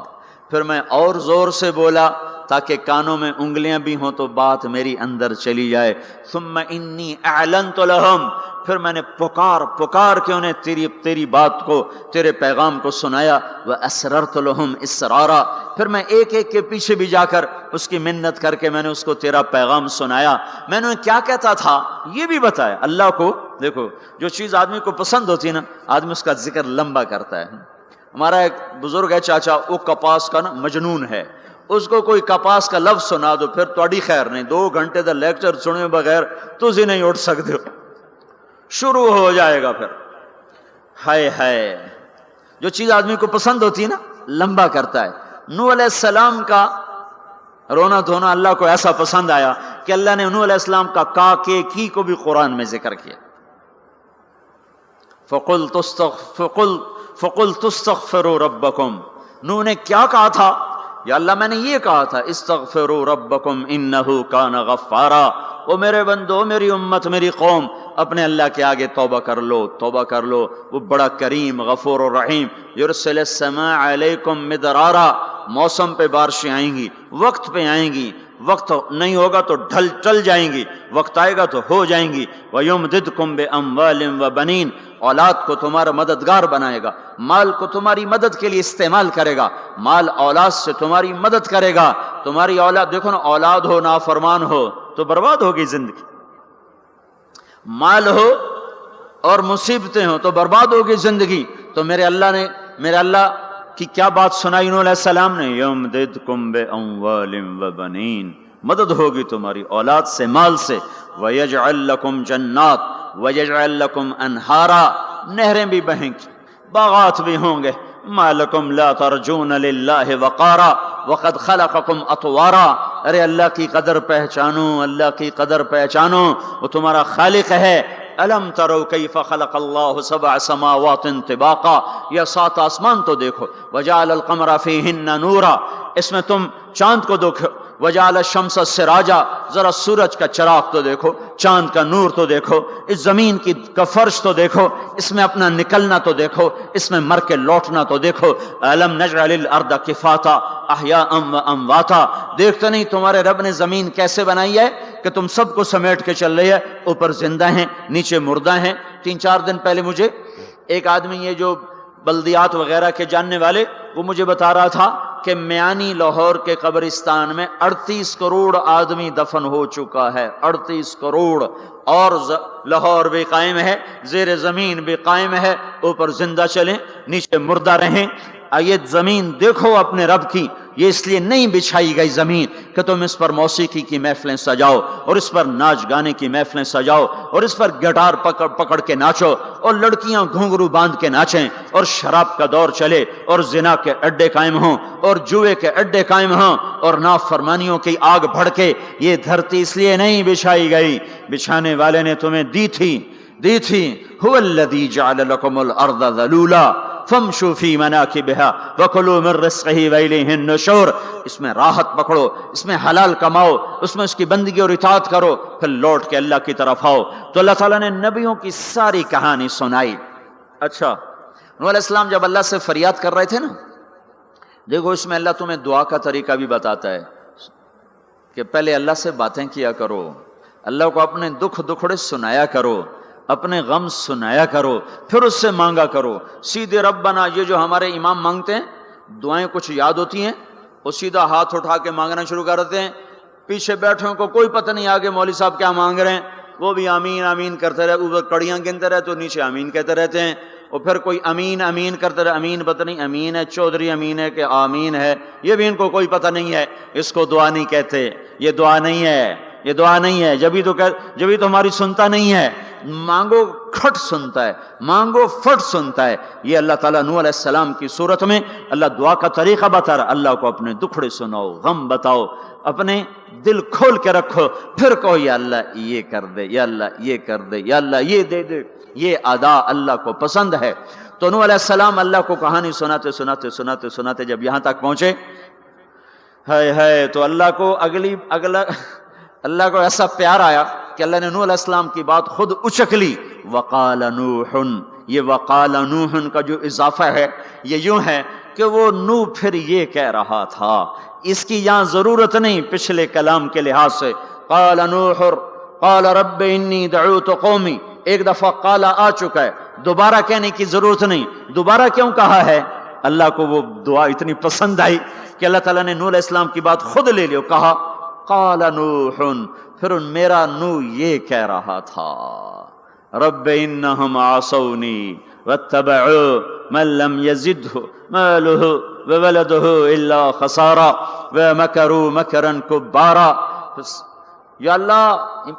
پھر میں اور زور سے بولا تاکہ کانوں میں انگلیاں بھی ہوں تو بات میری اندر چلی جائے۔ ثم انی اعلنت لہم، پھر میں نے پکار کے انہیں تیری بات کو، تیرے پیغام کو سنایا۔ واسررت لہم اسرارا، پھر میں ایک کے پیچھے بھی جا کر اس کی منت کر کے میں نے اس کو تیرا پیغام سنایا۔ میں نے کیا کہتا تھا یہ بھی بتایا۔ اللہ کو دیکھو، جو چیز آدمی کو پسند ہوتی ہے نا، آدمی اس کا ذکر لمبا کرتا ہے۔ ہمارا ایک بزرگ ہے چاچا، وہ کپاس کا نا مجنون ہے، اس کو کوئی کپاس کا لفظ سنا دو پھر تھوڑی خیر نہیں، 2 گھنٹے دا لیکچر سنے بغیر تسی نہیں اٹھ سکتے ہو، شروع ہو جائے گا پھر۔ ہائے ہائے، جو چیز آدمی کو پسند ہوتی ہے نا لمبا کرتا ہے۔ نوح علیہ السلام کا رونا دھونا اللہ کو ایسا پسند آیا کہ اللہ نے نوح علیہ السلام کا کا کے کی کو بھی قرآن میں ذکر کیا۔ فَقُلْتُ اسْتَغْفِرُوا رَبَّكُمْ، نوح نے کیا کہا تھا؟ یا اللہ میں نے یہ کہا تھا استغفروا ربکم انہ کان غفارا، او میرے بندو، میری امت، میری قوم، اپنے اللہ کے آگے توبہ کر لو، توبہ کر لو، وہ بڑا کریم غفور الرحیم۔ یرسل السماء علیکم مدرارا، موسم پہ بارشیں آئیں گی، وقت پہ آئیں گی، وقت نہیں ہوگا تو ٹل جائیں گی، وقت آئے گا تو ہو جائیں گی۔ وَيُمْدِدْكُمْ بِأَمْوَالٍ وَبَنِينَ، اولاد کو تمہارا مددگار بنائے گا، مال کو تمہاری مدد کے لیے استعمال کرے گا، مال اولاد سے تمہاری مدد کرے گا۔ تمہاری اولاد، دیکھو نا، اولاد ہو نافرمان ہو تو برباد ہوگی زندگی، مال ہو اور مصیبتیں ہوں تو برباد ہوگی زندگی۔ تو میرے اللہ کی کیا بات سنائی نوح علیہ السلام نے؟ یمددکم باموال وبنین، مدد ہوگی تمہاری اولاد سے، مال سے۔ ویجعل لکم جنات ویجعل لکم انہارا، نہریں بھی بہیں گی، باغات بھی ہوں گے۔ ما لکم لا ترجون للہ وقارا وقد خلقکم اطوارا، ارے اللہ کی قدر پہچانو، اللہ کی قدر پہچانو، وہ تمہارا خالق ہے۔ الم تروا کیف خلق اللہ 7 سماوات طباقا، یہ 7 آسمان تو دیکھو۔ وجعل القمر فیہن نورا، اس میں تم چاند کو دیکھو۔ وجعل الشمس سراجا، ذرا سورج کا چراغ تو دیکھو، چاند کا نور تو دیکھو، اس زمین کا فرش تو دیکھو، اس میں اپنا نکلنا تو دیکھو، اس میں مر کے لوٹنا تو دیکھو۔ الم نجعل الارض کفاتا احیاء وامواتا، دیکھتے نہیں تمہارے رب نے زمین کیسے بنائی ہے کہ تم سب کو سمیٹ کے چل رہی ہے، اوپر زندہ ہیں نیچے مردہ ہیں۔ 3-4 دن پہلے مجھے ایک آدمی، یہ جو بلدیات وغیرہ کے جاننے والے، وہ مجھے بتا رہا تھا کہ میانی لاہور کے قبرستان میں 38 کروڑ آدمی دفن ہو چکا ہے، 38 کروڑ، اور لاہور بھی قائم ہے، زیر زمین بھی قائم ہے، اوپر زندہ چلیں نیچے مردہ رہیں۔ یہ زمین دیکھو اپنے رب کی، یہ اس لیے نہیں بچھائی گئی زمین کہ تم اس پر موسیقی کی محفلیں سجاؤ اور اس پر ناچ گانے کی محفلیں سجاؤ اور اس پر گٹار پکڑ کے ناچو اور لڑکیاں گھنگرو باندھ کے ناچیں اور شراب کا دور چلے اور زنا کے اڈے قائم ہوں اور جوئے کے اڈے قائم ہوں اور نافرمانیوں کی آگ بھڑکے۔ یہ دھرتی اس لیے نہیں بچھائی گئی، بچھانے والے نے تمہیں دی تھی۔ هو الذی جعل لکم الارض ذلولا فامشوا فی مناکبها وکلوا من رزقہ والیہ النشور، اس میں راحت پکڑو، اس میں حلال کماؤ، اس میں اس کی بندگی اور اطاعت کرو، پھر لوٹ کے اللہ کی طرف آؤ۔ تو اللہ تعالیٰ نے نبیوں کی ساری کہانی سنائی۔ اچھا، نوح علیہ السلام جب اللہ سے فریاد کر رہے تھے نا، دیکھو اس میں اللہ تمہیں دعا کا طریقہ بھی بتاتا ہے کہ پہلے اللہ سے باتیں کیا کرو، اللہ کو اپنے دکھڑے سنایا کرو، اپنے غم سنایا کرو، پھر اس سے مانگا کرو۔ سیدھے ربنا، یہ جو ہمارے امام مانگتے ہیں دعائیں کچھ یاد ہوتی ہیں، وہ سیدھا ہاتھ اٹھا کے مانگنا شروع کرتے ہیں، پیچھے بیٹھوں کو کوئی پتہ نہیں آگے مولوی صاحب کیا مانگ رہے ہیں، وہ بھی آمین آمین کرتے رہے، اوپر کڑیاں گنتے رہے تو نیچے آمین کہتے رہتے ہیں، اور پھر کوئی امین امین کرتے رہے، امین پتہ نہیں امین ہے چودھری امین ہے کہ آمین ہے، یہ بھی ان کو کوئی پتہ نہیں ہے، اس کو دعا نہیں کہتے، یہ دعا نہیں ہے، یہ دعا نہیں ہے، جبھی تو ہماری سنتا نہیں ہے۔ مانگو کھٹ سنتا ہے، مانگو فٹ سنتا ہے۔ یہ اللہ تعالیٰ نوح علیہ السلام کی صورت میں اللہ دعا کا طریقہ بتا رہا، اللہ کو اپنے دکھڑے سناؤ، غم بتاؤ، اپنے دل کھول کے رکھو، پھر کہو یا اللہ یہ کر دے، یا اللہ یہ کر دے، یا اللہ یہ دے دے۔ یہ ادا اللہ کو پسند ہے۔ تو نوح علیہ السلام اللہ کو کہانی سناتے جب یہاں تک پہنچے، تو اللہ کو ایسا پیار آیا کہ اللہ نے نوح علیہ السلام کی بات خود اچک لی۔ وقال نوح، یہ وقال نوح کا جو اضافہ ہے یہ یوں ہے کہ وہ نوح پھر یہ کہہ رہا تھا، اس کی یہاں ضرورت نہیں پچھلے کلام کے لحاظ سے۔ قال نوح قال رب انی دعوت قومی، ایک دفعہ قال آ چکا ہے، دوبارہ کہنے کی ضرورت نہیں۔ دوبارہ کیوں کہا ہے؟ اللہ کو وہ دعا اتنی پسند آئی کہ اللہ تعالیٰ نے نوح علیہ السلام کی بات خود لے لی، کہا قال نوح، پھر میرا نوح یہ کہہ رہا تھا، رب انہم عصونی واتبعوا من لم یزدہ مالہ وولدہ الا خسارا، ومكروا مكرا كبارا. یا اللہ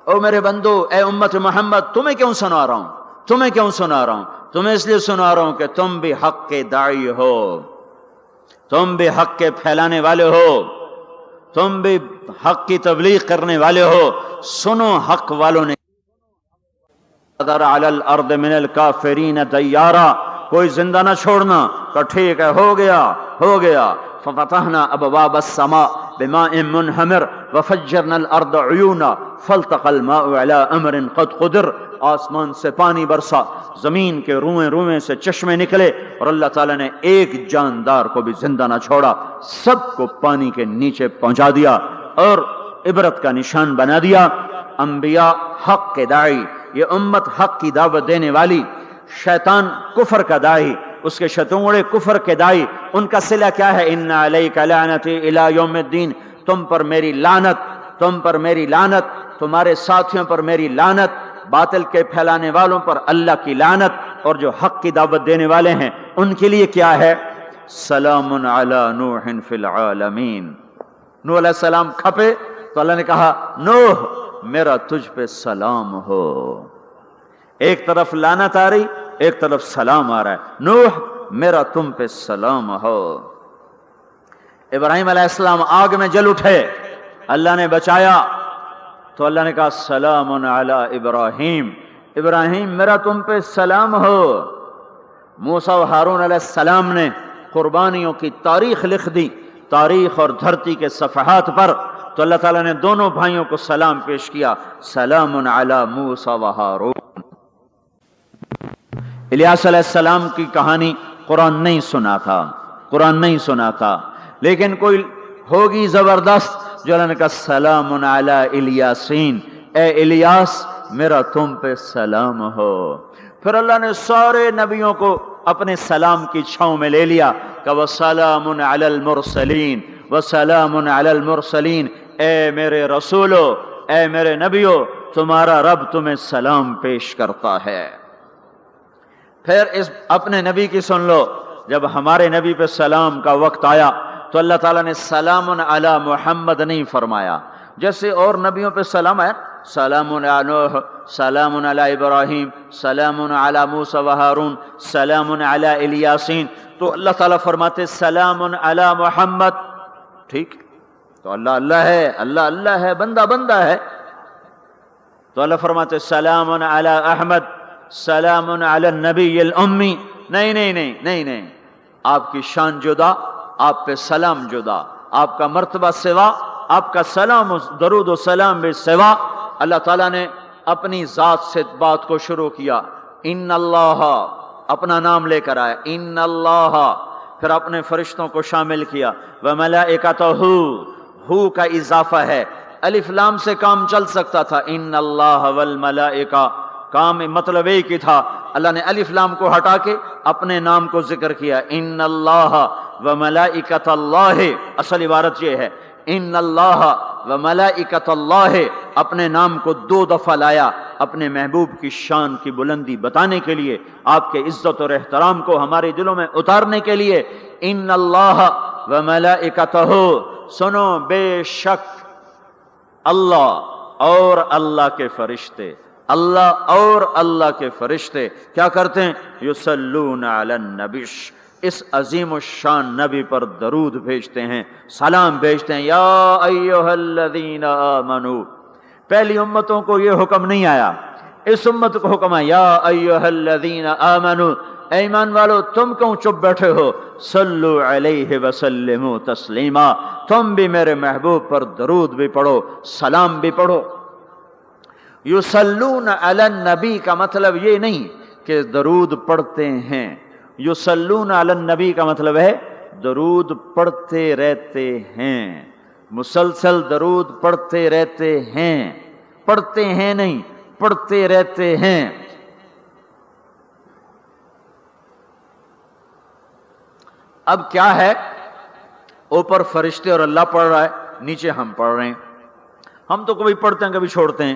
او میرے بندو، اے امت محمد، تمہیں کیوں سنا رہا ہوں؟ تمہیں کیوں سنا رہا ہوں؟ تمہیں اس لیے سنا رہا ہوں کہ تم بھی حق کے داعی ہو، تم بھی حق کے پھیلانے والے ہو، تم بھی حق کی تبلیغ کرنے والے ہو. سنو حق والوں نے قدر علی الارض من الکافرین دیارا، کوئی زندہ نہ چھوڑنا. تو ٹھیک ہے، ہو گیا ہو گیا. ففتحنا ابواب السماء بماء منہمر وفجرنا الارض عیونا فالتقى الماء على امر قد قدر. آسمان سے پانی برسا، زمین کے روئیں روئیں سے چشمے نکلے، اور اللہ تعالیٰ نے ایک جاندار کو بھی زندہ نہ چھوڑا، سب کو پانی کے نیچے پہنچا دیا اور عبرت کا نشان بنا دیا. انبیاء حق کے داعی، یہ امت حق کی دعوت دینے والی. شیطان کفر کا داعی، اس کے شتونڑے کفر کے داعی، ان کا صلہ کیا ہے؟ ان علیک لعنتی الی یوم الدین، تم پر میری لعنت، تم پر میری لعنت، تمہارے ساتھیوں پر میری لعنت، باطل کے پھیلانے والوں پر اللہ کی لعنت، اور جو حق کی دعوت دینے والے ہیں ان کے لیے کیا ہے؟ سلام علی نوح فی العالمین. نوح علیہ السلام کھپے تو اللہ نے کہا نوح میرا تجھ پہ سلام ہو. ایک طرف لعنت آ رہی، ایک طرف سلام آ رہا ہے. نوح میرا تم پہ سلام ہو. ابراہیم علیہ السلام آگ میں جل اٹھے، اللہ نے بچایا تو اللہ نے کہا سلام علی ابراہیم، ابراہیم میرا تم پہ سلام ہو. موسیٰ و ہارون علیہ السلام نے قربانیوں کی تاریخ لکھ دی، تاریخ اور دھرتی کے صفحات پر، تو اللہ تعالیٰ نے دونوں بھائیوں کو سلام پیش کیا، سلام علی موسیٰ و ہارون. الیاس علیہ السلام کی کہانی قرآن نہیں سنا تھا، قرآن نہیں سنا تھا، لیکن کوئی ہوگی زبردست جو اللہ نے کہا سلام علی الیاسین، اے الیاس میرا تم پہ سلام ہو. پھر اللہ نے سارے نبیوں کو اپنے سلام کی چھاؤں میں لے لیا کہ وسلام علی المرسلین، وسلام علی المرسلین، اے میرے رسولو، اے میرے نبیو، تمہارا رب تمہیں سلام پیش کرتا ہے. پھر اس اپنے نبی کی سن لو، جب ہمارے نبی پہ سلام کا وقت آیا تو اللہ تعالیٰ نے سلام علی محمد نہیں فرمایا، جیسے اور نبیوں پہ سلام ہے، سلام علی نوح، سلام علی ابراہیم، سلام علی موسیٰ و ہارون، سلام علی الیاسین، تو اللہ تعالیٰ فرماتے سلام علی محمد. ٹھیک، تو اللہ اللہ ہے، اللہ اللہ ہے، بندہ بندہ ہے، تو اللہ فرماتے سلام علی احمد، سلام علی النبی الامی. نہیں نہیں نہیں نہیں نہیں، آپ کی شان جدا، آپ پہ سلام جدا، آپ کا مرتبہ سوا، آپ کا سلام و درود و سلام بھی سوا. اللہ تعالیٰ نے اپنی ذات سے بات کو شروع کیا، ان اللہ، اپنا نام لے کر آیا ان اللہ، پھر اپنے فرشتوں کو شامل کیا، وملائکتہ، ہو کا اضافہ ہے، الف لام سے کام چل سکتا تھا، ان اللہ والملائکہ، کام مطلب ایک ہی تھا. اللہ نے الف لام کو ہٹا کے اپنے نام کو ذکر کیا، ان اللہ وملائکۃ اللہ. اصل عبارت یہ ہے، ان اللہ وملائکۃ اللہ، اپنے نام کو 2 دفعہ لایا اپنے محبوب کی شان کی بلندی بتانے کے لیے، آپ کے عزت اور احترام کو ہمارے دلوں میں اتارنے کے لیے. ان اللہ وملائکتہ، سنو بے شک اللہ اور اللہ کے فرشتے، اللہ اور اللہ کے فرشتے کیا کرتے ہیں؟ یصلون علی النبی، اس عظیم الشان نبی پر درود بھیجتے ہیں، سلام بھیجتے ہیں. یا ایھا الذین آمنو، پہلی امتوں کو یہ حکم نہیں آیا، اس امت کو حکم ہے یا ایھا الذین آمنو، اے ایمان والو تم کیوں چپ بیٹھے ہو؟ صلو علیہ وسلموا تسلیما، تم بھی میرے محبوب پر درود بھی پڑھو، سلام بھی پڑھو. یصلون علی النبی کا مطلب یہ نہیں کہ درود پڑھتے ہیں، یصلون علی النبی کا مطلب ہے درود پڑھتے رہتے ہیں، مسلسل درود پڑھتے رہتے ہیں، پڑھتے ہیں نہیں، پڑھتے رہتے ہیں. اب کیا ہے، اوپر فرشتے اور اللہ پڑھ رہا ہے، نیچے ہم پڑھ رہے ہیں. ہم تو کبھی پڑھتے ہیں کبھی چھوڑتے ہیں.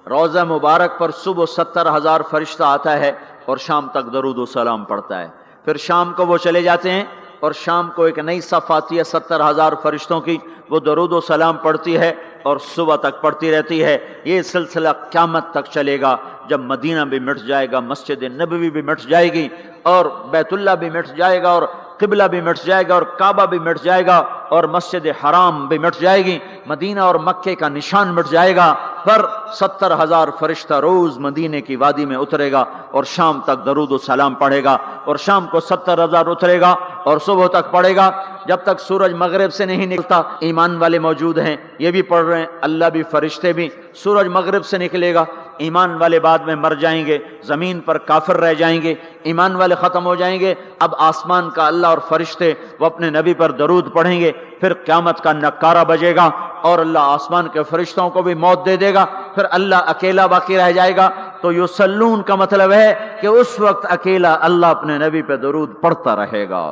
روضہ مبارک پر صبح 70,000 فرشتہ آتا ہے اور شام تک درود و سلام پڑھتا ہے. پھر شام کو وہ چلے جاتے ہیں اور شام کو ایک نئی صف آتی ہے 70,000 فرشتوں کی، وہ درود و سلام پڑھتی ہے اور صبح تک پڑھتی رہتی ہے۔ یہ سلسلہ قیامت تک چلے گا، جب مدینہ بھی مٹ جائے گا، مسجد نبوی بھی مٹ جائے گی، اور بیت اللہ بھی مٹ جائے گا، اور قبلہ بھی مٹ جائے گا، اور کعبہ بھی مٹ جائے گا، اور مسجد حرام بھی مٹ جائے گی، مدینہ اور مکے کا نشان مٹ جائے گا، پر 70,000 فرشتہ روز مدینے کی وادی میں اترے گا اور شام تک درود و سلام پڑھے گا، اور شام کو 70,000 اترے گا اور صبح تک پڑھے گا، جب تک سورج مغرب سے نہیں نکلتا۔ ایمان والے موجود ہیں، یہ بھی پڑھ رہے ہیں، اللہ بھی فرشتے بھی۔ سورج مغرب سے نکلے گا، ایمان والے بعد میں مر جائیں گے، زمین پر کافر رہ جائیں گے، ایمان والے ختم ہو جائیں گے، اب آسمان کا اللہ اور فرشتے وہ اپنے نبی پر درود پڑھیں گے، پھر قیامت کا نکارہ بجے گا اور اللہ آسمان کے فرشتوں کو بھی موت دے دے گا، پھر اللہ اکیلا باقی رہ جائے گا۔ تو یصلون کا مطلب ہے کہ اس وقت اکیلا اللہ اپنے نبی پہ درود پڑھتا رہے گا،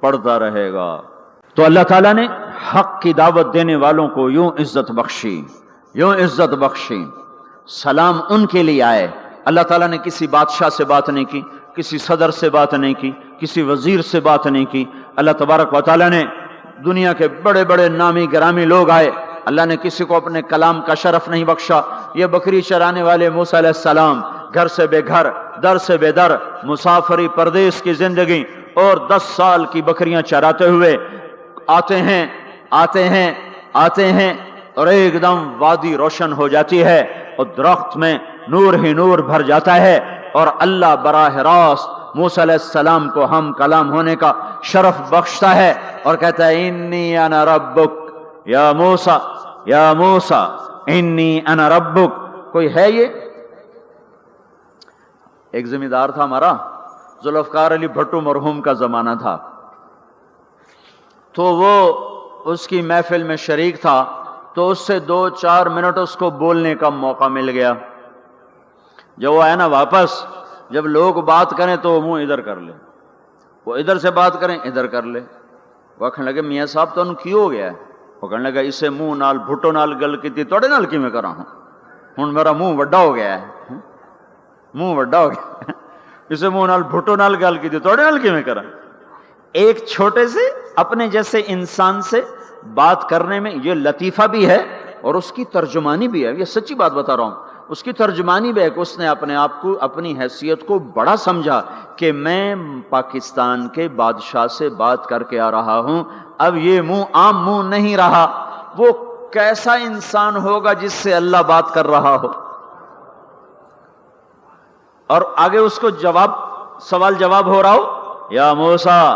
پڑھتا رہے گا۔ تو اللہ تعالیٰ نے حق کی دعوت دینے والوں کو یوں عزت بخشی، یوں عزت بخشی۔ سلام ان کے لیے آئے۔ اللہ تعالیٰ نے کسی بادشاہ سے بات نہیں کی، کسی صدر سے بات نہیں کی، کسی وزیر سے بات نہیں کی۔ اللہ تبارک و تعالیٰ نے دنیا کے بڑے بڑے نامی گرامی لوگ آئے، اللہ نے کسی کو اپنے کلام کا شرف نہیں بخشا۔ یہ بکری چرانے والے موسیٰ علیہ السلام، گھر سے بے گھر، در سے بے در، مسافری پردیس کی زندگی، اور 10 سال کی بکریاں چراتے ہوئے آتے ہیں آتے ہیں آتے ہیں، اور ایک دم وادی روشن ہو جاتی ہے اور درخت میں نور ہی نور بھر جاتا ہے، اور اللہ براہ راست موسیٰ علیہ السلام کو ہم کلام ہونے کا شرف بخشتا ہے اور کہتا ہے انی انا ربک یا موسیٰ، یا موسیٰ انی انا ربک۔ کوئی ہے یہ؟ ایک ذمہ دار تھا ہمارا، ذوالفقار علی بھٹو مرحوم کا زمانہ تھا، تو وہ اس کی محفل میں شریک تھا، تو اس سے 2-4 منٹ اس کو بولنے کا موقع مل گیا۔ جب وہ آیا نا واپس، جب لوگ بات کریں تو وہ منہ ادھر کر لے، وہ ادھر سے بات کریں ادھر کر لے۔ وہ کہنے لگے میاں صاحب تو انہوں کی ہو گیا ہے؟ وہ کہنے لگا اسے منہ نال بھٹو نال گل کی توڑے نال کی میں کرا ہوں میرا منہ وڈا ہو گیا ہے، منہ وڈا ہو گیا، اسے منہ نال بھٹو نال گل کی توڑے نال کی میں کرا۔ ایک چھوٹے سے اپنے جیسے انسان سے بات کرنے میں یہ لطیفہ بھی ہے اور اس کی ترجمانی بھی ہے، یہ سچی بات بتا رہا ہوں، اس کی ترجمانی بھی ہے کہ اس نے اپنے آپ کو، اپنی حیثیت کو بڑا سمجھا کہ میں پاکستان کے بادشاہ سے بات کر کے آ رہا ہوں، اب یہ منہ عام منہ نہیں رہا۔ وہ کیسا انسان ہوگا جس سے اللہ بات کر رہا ہو؟ اور آگے اس کو جواب، سوال جواب ہو رہا ہو، یا موسیٰ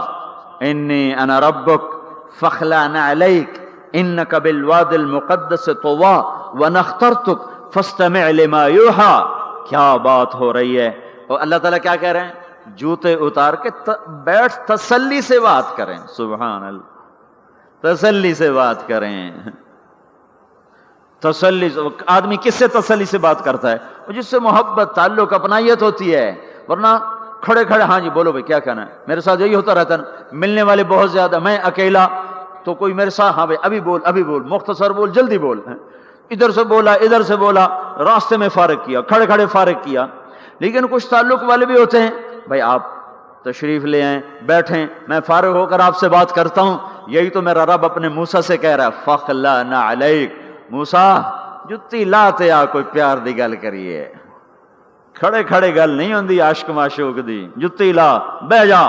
انی انا ربک فاخلع نعلیک انک بالواد المقدس طوی وانا اخترتک فاستمع لما یوحی۔ کیا بات ہو رہی ہے؟ اور اللہ تعالیٰ کیا کہہ رہے ہیں؟ جوتے اتار کے بیٹھ، تسلی سے بات کریں، سبحان اللہ، تسلی سے بات کریں۔ تسلی، آدمی کس سے تسلی سے بات کرتا ہے؟ جس سے محبت، تعلق، اپنائیت ہوتی ہے، ورنہ کھڑے کھڑے ہاں جی بولو بھائی کیا کہنا ہے۔ میرے ساتھ یہی ہوتا رہتا ہے، ملنے والے بہت زیادہ، میں اکیلا، تو کوئی میرے ساتھ ہاں بھائی ابھی بول ابھی بول، مختصر بول، جلدی بول، ادھر سے بولا ادھر سے بولا، راستے میں فارغ کیا، کھڑے کھڑے فارغ کیا۔ لیکن کچھ تعلق والے بھی ہوتے ہیں، بھائی آپ تشریف لے آئیں، بیٹھیں، میں فارغ ہو کر آپ سے بات کرتا ہوں۔ یہی تو میرا رب اپنے موسیٰ سے کہہ رہا ہے فاخلع نعلیک، موسیٰ جتی لاتے آ کوئی پیار دی گل کریے، کھڑے کھڑے گل نہیں ہوندی عاشق معشوق دی، جتی لا بہ جا۔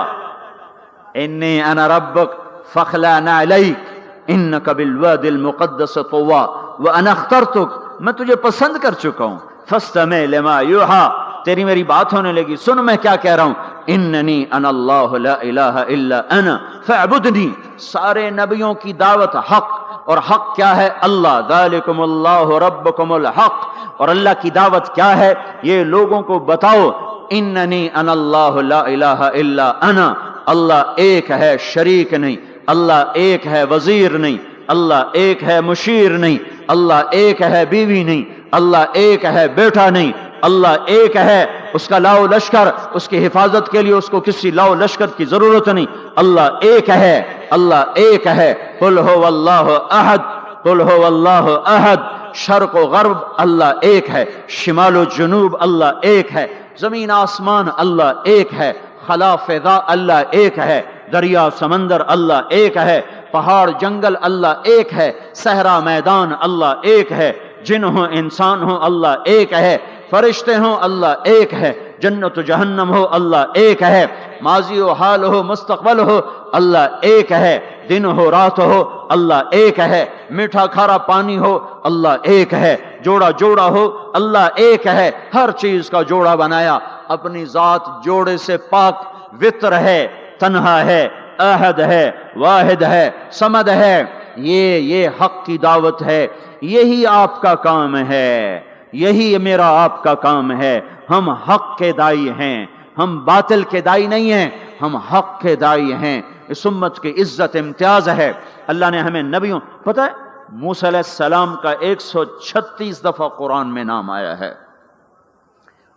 انی انا ربک فاخلع نعلیک انک بالواد المقدس طوی وانا اخترتک، میں تجھے پسند کر چکا ہوں، فاستمع لما یوحی، تیری میری بات ہونے لگی، سن میں کیا کہہ رہا ہوں، اننی انا اللہ لا الہ الا انا فاعبدنی۔ سارے نبیوں کی دعوت حق، اور حق کیا ہے؟ اللہ، ذالکم اللہ ربکم الحق، اور اللہ کی دعوت کیا ہے؟ یہ لوگوں کو بتاؤ، اننی انا اللہ لا الہ الا انا، اللہ ایک ہے، شریک نہیں، اللہ ایک ہے، وزیر نہیں، اللہ ایک ہے، مشیر نہیں، اللہ ایک ہے، بیوی نہیں، اللہ ایک ہے، بیٹا نہیں، اللہ ایک ہے، اس کا لاؤ لشکر، اس کی حفاظت کے لیے اس کو کسی لاؤ لشکر کی ضرورت نہیں، اللہ ایک ہے، اللہ ایک ہے، قل هو اللہ احد، قل هو اللہ احد، شرق و غرب اللہ ایک ہے، شمال و جنوب اللہ ایک ہے، زمین آسمان اللہ ایک ہے، خلا فضا اللہ ایک ہے، دریا سمندر اللہ ایک ہے، پہاڑ جنگل اللہ ایک ہے، صحرا میدان اللہ ایک ہے، جن ہو انسان ہو اللہ ایک ہے، فرشتے ہوں اللہ ایک ہے، جنت و جہنم ہو اللہ ایک ہے، ماضی و حال ہو مستقبل ہو اللہ ایک ہے، دن ہو رات ہو اللہ ایک ہے، میٹھا کھارا پانی ہو اللہ ایک ہے، جوڑا جوڑا ہو اللہ ایک ہے، ہر چیز کا جوڑا بنایا، اپنی ذات جوڑے سے پاک، وطر ہے، تنہا ہے، احد ہے، واحد ہے، صمد ہے۔ یہ حق کی دعوت ہے، یہی آپ کا کام ہے، یہی میرا آپ کا کام ہے۔ ہم حق کے دائی ہیں، ہم باطل کے دائی نہیں ہیں، ہم حق کے دائی ہیں۔ اس امت کی عزت امتیاز ہے۔ اللہ نے ہمیں نبیوں، پتہ ہے موسیٰ علیہ السلام کا 136 دفعہ قرآن میں نام آیا ہے،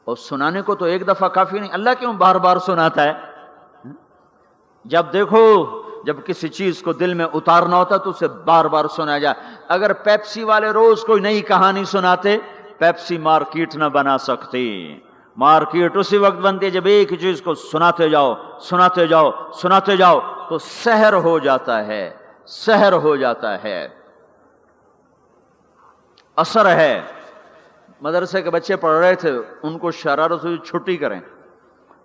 اور سنانے کو تو ایک دفعہ کافی نہیں، اللہ کیوں بار بار سناتا ہے؟ جب دیکھو، جب کسی چیز کو دل میں اتارنا ہوتا تو اسے بار بار سنایا جائے۔ اگر پیپسی والے روز کوئی نئی کہانی سناتے، پیپسی مارکیٹ نہ بنا سکتی۔ مارکیٹ اسی وقت بنتی ہے جب ایک چیز کو سناتے جاؤ، سناتے جاؤ، سناتے جاؤ، تو سحر ہو جاتا ہے، سحر ہو جاتا ہے، اثر ہے۔ مدرسے کے بچے پڑھ رہے تھے، ان کو شرارت ہوئی چھٹی کریں،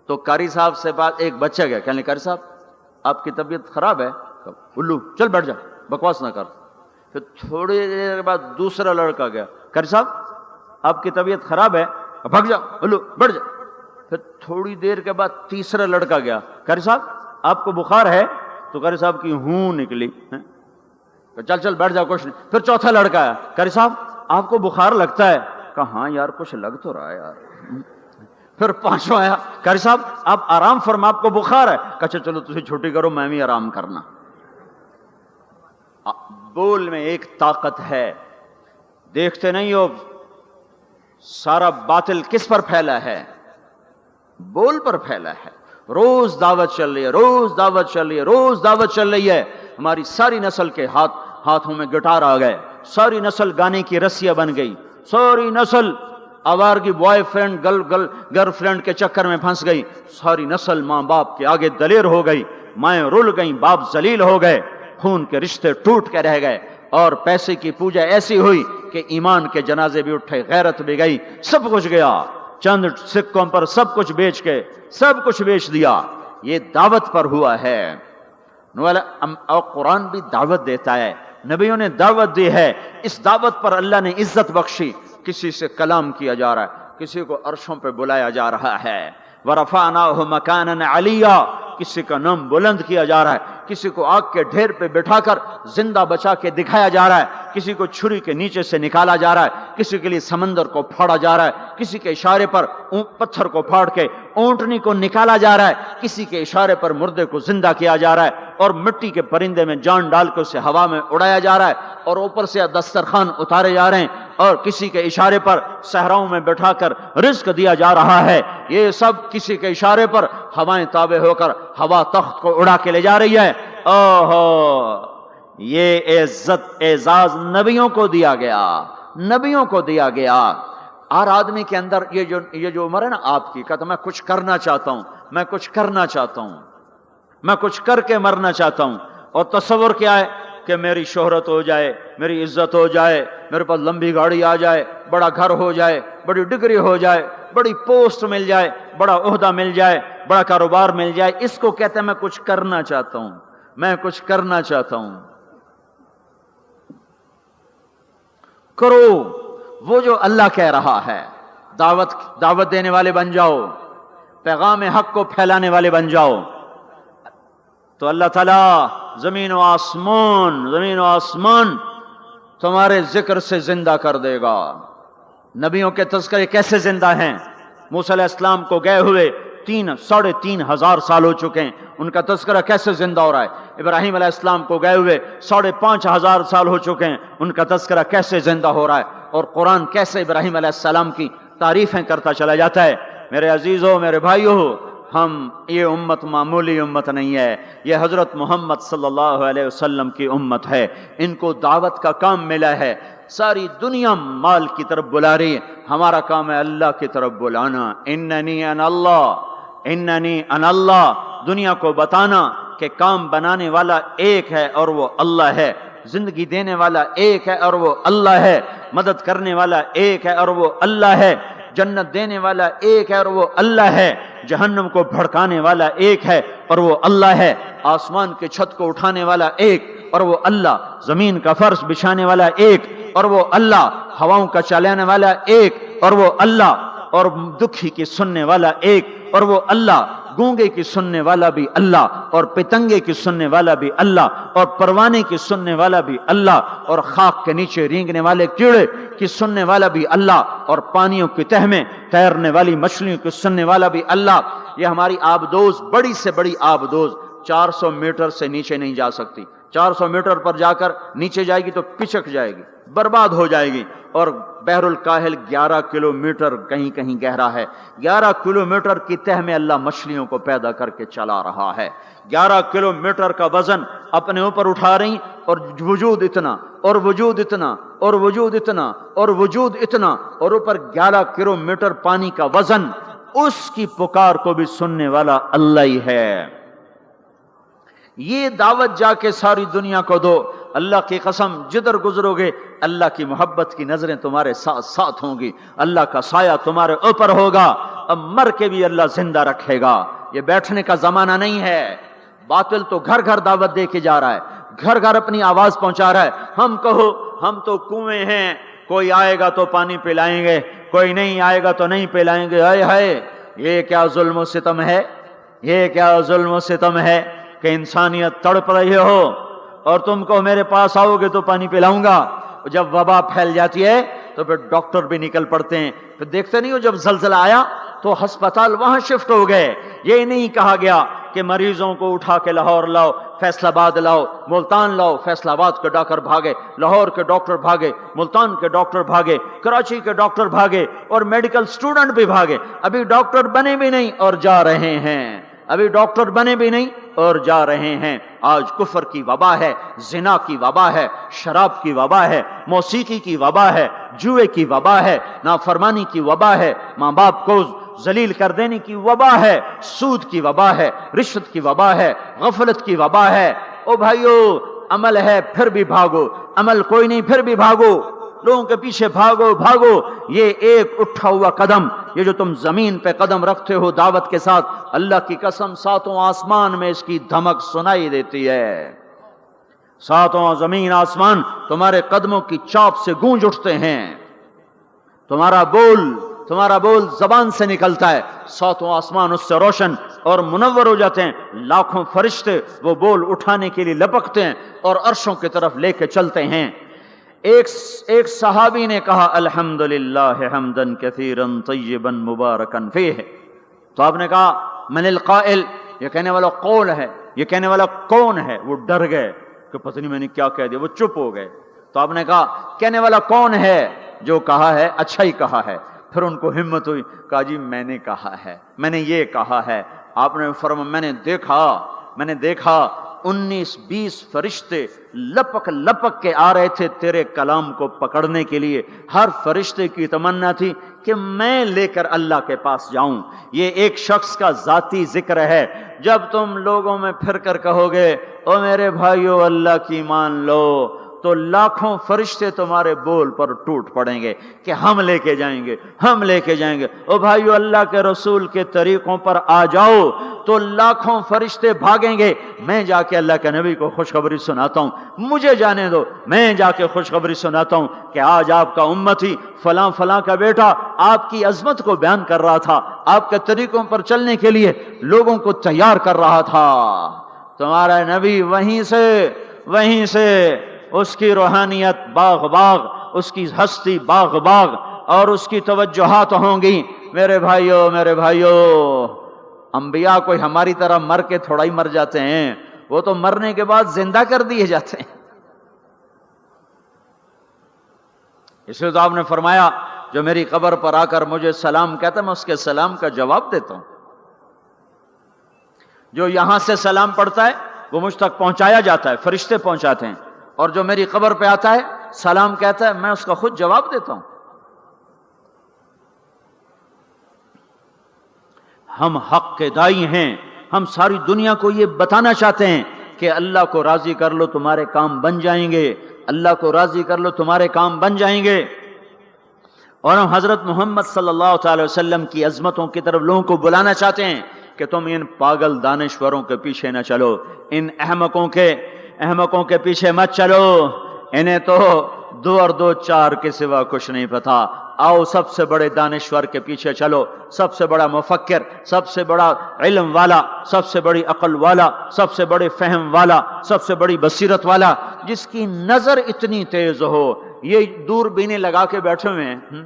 تو قاری صاحب سے بات، ایک بچہ گیا، کہنے قاری صاحب آپ کی طبیعت خراب ہے؟ الو چل بیٹھ جا، بکواس نہ کر۔ پھر تھوڑی دیر بعد دوسرا لڑکا گیا، قاری صاحب آپ کی طبیعت خراب ہے؟ بھگ جا، الو بیٹھ جا۔ پھر تھوڑی دیر کے بعد تیسرا لڑکا گیا، قاری صاحب آپ کو بخار ہے؟ تو قاری صاحب کی ہوں نکلی، چل چل بیٹھ جا، کچھ نہیں۔ پھر چوتھا لڑکا آیا، قاری صاحب آپ کو بخار لگتا ہے؟ کہا ہاں یار کچھ لگ تو رہا ہے یار۔ پھر پانچواں آیا، قاری صاحب آپ آرام فرما، آپ کو بخار ہے؟ کہا چلو تسی چھٹی کرو، میں بھی آرام کرنا۔ بول میں ایک طاقت ہے، دیکھتے نہیں ہو سارا باطل کس پر پھیلا ہے؟ بول پر پھیلا ہے۔ روز دعوت چل رہی ہے، روز دعوت چل رہی ہے، روز دعوت چل رہی ہے۔ ہماری ساری نسل کے ہاتھوں میں گٹار آ گئے، ساری نسل گانے کی رسیاں بن گئی، ساری نسل آوارگی بوائے فرینڈ گرل فرینڈ کے چکر میں پھنس گئی، ساری نسل ماں باپ کے آگے دلیر ہو گئی، مائیں رل گئیں، باپ ذلیل ہو گئے، خون کے رشتے ٹوٹ کے رہ گئے، اور پیسے کی پوجا ایسی ہوئی کہ ایمان کے جنازے بھی اٹھے، غیرت بھی گئی، سب کچھ گیا، چند سکوں پر سب کچھ بیچ کے سب کچھ بیچ دیا۔ یہ دعوت پر ہوا ہے۔ اور قرآن بھی دعوت دیتا ہے، نبیوں نے دعوت دی ہے، اس دعوت پر اللہ نے عزت بخشی۔ کسی سے کلام کیا جا رہا ہے، کسی کو عرشوں پہ بلایا جا رہا ہے، وَرَفَعْنَاهُ مَكَانًا عَلِيًّا، کسی کا نام بلند کیا جا رہا ہے، کسی کو آگ کے ڈھیر پہ بٹھا کر زندہ بچا کے دکھایا جا رہا ہے، کسی کو چھری کے نیچے سے نکالا جا رہا ہے، کسی کے لیے سمندر کو پھاڑا جا رہا ہے، کسی کے اشارے پر پتھر کو پھاڑ کے اونٹنی کو نکالا جا رہا ہے، کسی کے اشارے پر مردے کو زندہ کیا جا رہا ہے، اور مٹی کے پرندے میں جان ڈال کے اسے ہوا میں اڑایا جا رہا ہے، اور اوپر سے دسترخوان اتارے جا رہے ہیں، اور کسی کے اشارے پر صحراؤں میں بٹھا کر رزق دیا جا رہا ہے۔ یہ سب کسی کے اشارے پر ہوائیں تابع ہو کر ہوا تخت کو اڑا کے لے جا رہی ہے۔ اوہو، یہ عزت اعزاز نبیوں کو دیا گیا، نبیوں کو دیا گیا۔ ہر آدمی کے اندر یہ جو عمر ہے نا آپ کی، کہتا میں کچھ کرنا چاہتا ہوں، میں کچھ کرنا چاہتا ہوں، میں کچھ کر کے مرنا چاہتا ہوں۔ اور تصور کیا ہے کہ میری شہرت ہو جائے، میری عزت ہو جائے، میرے پاس لمبی گاڑی آ جائے، بڑا گھر ہو جائے، بڑی ڈگری ہو جائے، بڑی پوسٹ مل جائے، بڑا عہدہ مل جائے، بڑا کاروبار مل جائے، اس کو کہتے ہیں میں کچھ کرنا چاہتا ہوں، میں کچھ کرنا چاہتا ہوں۔ کرو وہ جو اللہ کہہ رہا ہے، دعوت دینے والے بن جاؤ، پیغام حق کو پھیلانے والے بن جاؤ، تو اللہ تعالیٰ زمین و آسمان تمہارے ذکر سے زندہ کر دے گا۔ نبیوں کے تذکرے کیسے زندہ ہیں؟ موسیٰ علیہ السلام کو گئے ہوئے 3,500 سال ہو چکے ہیں، ان کا تذکرہ کیسے زندہ ہو رہا ہے؟ ابراہیم علیہ السلام کو گئے ہوئے 5,500 سال ہو چکے ہیں، ان کا تذکرہ کیسے زندہ ہو رہا ہے؟ اور قرآن کیسے ابراہیم علیہ السلام کی تعریفیں کرتا چلا جاتا ہے۔ میرے عزیزوں، میرے بھائیوں، یہ امت معمولی امت نہیں ہے، یہ حضرت محمد صلی اللہ علیہ وسلم کی امت ہے۔ ان کو دعوت کا کام ملا ہے، ساری دنیا مال کی طرف بلا رہی ہے، ہمارا کام ہے اللہ کی طرف بلانا۔ اننی انا اللہ، اننی انا اللہ، دنیا کو بتانا کہ کام بنانے والا ایک ہے اور وہ اللہ ہے، زندگی دینے والا ایک ہے اور وہ اللہ ہے، مدد کرنے والا ایک ہے اور وہ اللہ ہے، جنت دینے والا ایک ہے اور وہ اللہ ہے، جہنم کو بھڑکانے والا ایک ہے اور وہ اللہ ہے، آسمان کے چھت کو اٹھانے والا ایک اور وہ اللہ، زمین کا فرش بچھانے والا ایک اور وہ اللہ، ہواؤں کا چلانے والا ایک اور وہ اللہ، اور دکھی کی سننے والا ایک اور وہ اللہ، گونگے کی سننے والا بھی اللہ، اور پتنگے کی سننے والا بھی اللہ، اور پروانے کی سننے والا بھی اللہ، اور خاک کے نیچے رینگنے والے کیڑے کی سننے والا بھی اللہ، اور پانیوں کی تہ میں تیرنے والی مچھلیوں کی سننے والا بھی اللہ۔ یہ ہماری آبدوز بڑی سے بڑی آبدوز 400 میٹر سے نیچے نہیں جا سکتی، 400 میٹر پر جا کر نیچے جائے گی تو پچک جائے گی، برباد ہو جائے گی۔ اور بحر الکاہل 11 کلومیٹر کہیں کہیں گہرا ہے، 11 کلومیٹر کی تہ میں اللہ مچھلیوں کو پیدا کر کے چلا رہا ہے، 11 کلومیٹر کا وزن اپنے اوپر اٹھا رہی، اور وجود اتنا اور وجود اتنا اور وجود اتنا اور وجود اتنا، اور اوپر 11 کلومیٹر پانی کا وزن، اس کی پکار کو بھی سننے والا اللہ ہی ہے۔ یہ دعوت جا کے ساری دنیا کو دو، اللہ کی قسم جدھر گزرو گے اللہ کی محبت کی نظریں تمہارے ساتھ ساتھ ہوں گی، اللہ کا سایہ تمہارے اوپر ہوگا، اب مر کے بھی اللہ زندہ رکھے گا۔ یہ بیٹھنے کا زمانہ نہیں ہے۔ باطل تو گھر گھر دعوت دے کے جا رہا ہے، گھر گھر اپنی آواز پہنچا رہا ہے، ہم کہو ہم تو کنویں ہیں، کوئی آئے گا تو پانی پلائیں گے، کوئی نہیں آئے گا تو نہیں پلائیں گے۔ ہائے ہائے، یہ کیا ظلم و ستم ہے، یہ کیا ظلم و ستم ہے کہ انسانیت تڑپ رہی ہو اور تم کو میرے پاس آؤ گے تو پانی پلاؤں گا۔ جب وبا پھیل جاتی ہے تو پھر ڈاکٹر بھی نکل پڑتے ہیں، پھر دیکھتے نہیں ہو جب زلزلہ آیا تو ہسپتال وہاں شفٹ ہو گئے۔ یہ نہیں کہا گیا کہ مریضوں کو اٹھا کے لاہور لاؤ، فیصل آباد لاؤ، ملتان لاؤ، فیصل آباد کے ڈاکٹر بھاگے، لاہور کے ڈاکٹر بھاگے، ملتان کے ڈاکٹر بھاگے، کراچی کے ڈاکٹر بھاگے، اور میڈیکل سٹوڈنٹ بھی بھاگے۔ ابھی ڈاکٹر بنے بھی نہیں اور جا رہے ہیں، ابھی ڈاکٹر بنے بھی نہیں اور جا رہے ہیں۔ آج کفر کی وبا ہے، زنا کی وبا ہے، شراب کی وبا ہے، موسیقی کی وبا ہے، جوئے کی وبا ہے، نافرمانی کی وبا ہے، ماں باپ کو ذلیل کر دینے کی وبا ہے، سود کی وبا ہے، رشوت کی وبا ہے، غفلت کی وبا ہے۔ او بھائیو، عمل ہے پھر بھی بھاگو، عمل کوئی نہیں پھر بھی بھاگو، لوگوں کے پیچھے بھاگو بھاگو۔ یہ ایک اٹھا ہوا قدم، یہ جو تم زمین پہ قدم رکھتے ہو دعوت کے ساتھ، اللہ کی قسم ساتوں آسمان میں اس کی دھمک سنائی دیتی ہے، ساتوں زمین آسمان تمہارے قدموں کی چاپ سے گونج اٹھتے ہیں، تمہارا بول زبان سے نکلتا ہے، ساتوں آسمان اس سے روشن اور منور ہو جاتے ہیں، لاکھوں فرشتے وہ بول اٹھانے کے لیے لپکتے ہیں اور عرشوں کی طرف لے کے چلتے ہیں۔ ایک صحابی نے کہا الحمدللہ حمدن کثیرا طیبا مبارکا فیہ، تو آپ نے کہا من القائل، یہ کہنے والا قول ہے، یہ کہنے والا کون ہے؟ وہ ڈر گئے کہ پتہ نہیں میں نے کیا کہہ دیا، وہ چپ ہو گئے۔ تو آپ نے کہا کہنے والا کون ہے؟ جو کہا ہے اچھا ہی کہا ہے۔ پھر ان کو ہمت ہوئی، کہا جی میں نے کہا ہے، میں نے یہ کہا ہے۔ آپ نے فرمایا میں نے دیکھا 19-20 فرشتے لپک لپک کے آ رہے تھے تیرے کلام کو پکڑنے کے لیے۔ ہر فرشتے کی تمنا تھی کہ میں لے کر اللہ کے پاس جاؤں۔ یہ ایک شخص کا ذاتی ذکر ہے۔ جب تم لوگوں میں پھر کر کہو گے او میرے بھائیو اللہ کی مان لو، تو لاکھوں فرشتے تمہارے بول پر ٹوٹ پڑیں گے کہ ہم لے کے جائیں گے، ہم لے کے جائیں گے۔ او بھائیو اللہ کے رسول کے طریقوں پر آ جاؤ تو لاکھوں فرشتے بھاگیں گے۔ میں جا کے اللہ کے نبی کو خوشخبری سناتا ہوں، مجھے جانے دو، میں جا کے خوشخبری سناتا ہوں کہ آج آپ کا امتی فلاں فلاں کا بیٹا آپ کی عظمت کو بیان کر رہا تھا، آپ کے طریقوں پر چلنے کے لیے لوگوں کو تیار کر رہا تھا۔ تمہارا نبی وہیں سے اس کی روحانیت باغ باغ، اس کی ہستی باغ باغ، اور اس کی توجہات ہوں گی۔ میرے بھائیو، انبیاء کوئی ہماری طرح مر کے تھوڑا ہی مر جاتے ہیں، وہ تو مرنے کے بعد زندہ کر دیے جاتے ہیں۔ اس لیے تو آپ نے فرمایا جو میری قبر پر آ کر مجھے سلام کہتا ہے میں اس کے سلام کا جواب دیتا ہوں، جو یہاں سے سلام پڑھتا ہے وہ مجھ تک پہنچایا جاتا ہے، فرشتے پہنچاتے ہیں، اور جو میری قبر پہ آتا ہے سلام کہتا ہے میں اس کا خود جواب دیتا ہوں۔ ہم حق کے دائی ہیں، ہم ساری دنیا کو یہ بتانا چاہتے ہیں کہ اللہ کو راضی کر لو تمہارے کام بن جائیں گے، اللہ کو راضی کر لو تمہارے کام بن جائیں گے۔ اور ہم حضرت محمد صلی اللہ تعالی وسلم کی عظمتوں کی طرف لوگوں کو بلانا چاہتے ہیں کہ تم ان پاگل دانشوروں کے پیچھے نہ چلو، ان احمقوں کے پیچھے مت چلو، انہیں تو 2 اور 2 4 کے سوا کچھ نہیں پتا۔ آؤ سب سے بڑے دانشور کے پیچھے چلو، سب سے بڑا مفکر، سب سے بڑا علم والا، سب سے بڑی عقل والا، سب سے بڑے فہم والا، سب سے بڑی بصیرت والا، جس کی نظر اتنی تیز ہو، یہ دوربینیں لگا کے بیٹھے ہوئے ہیں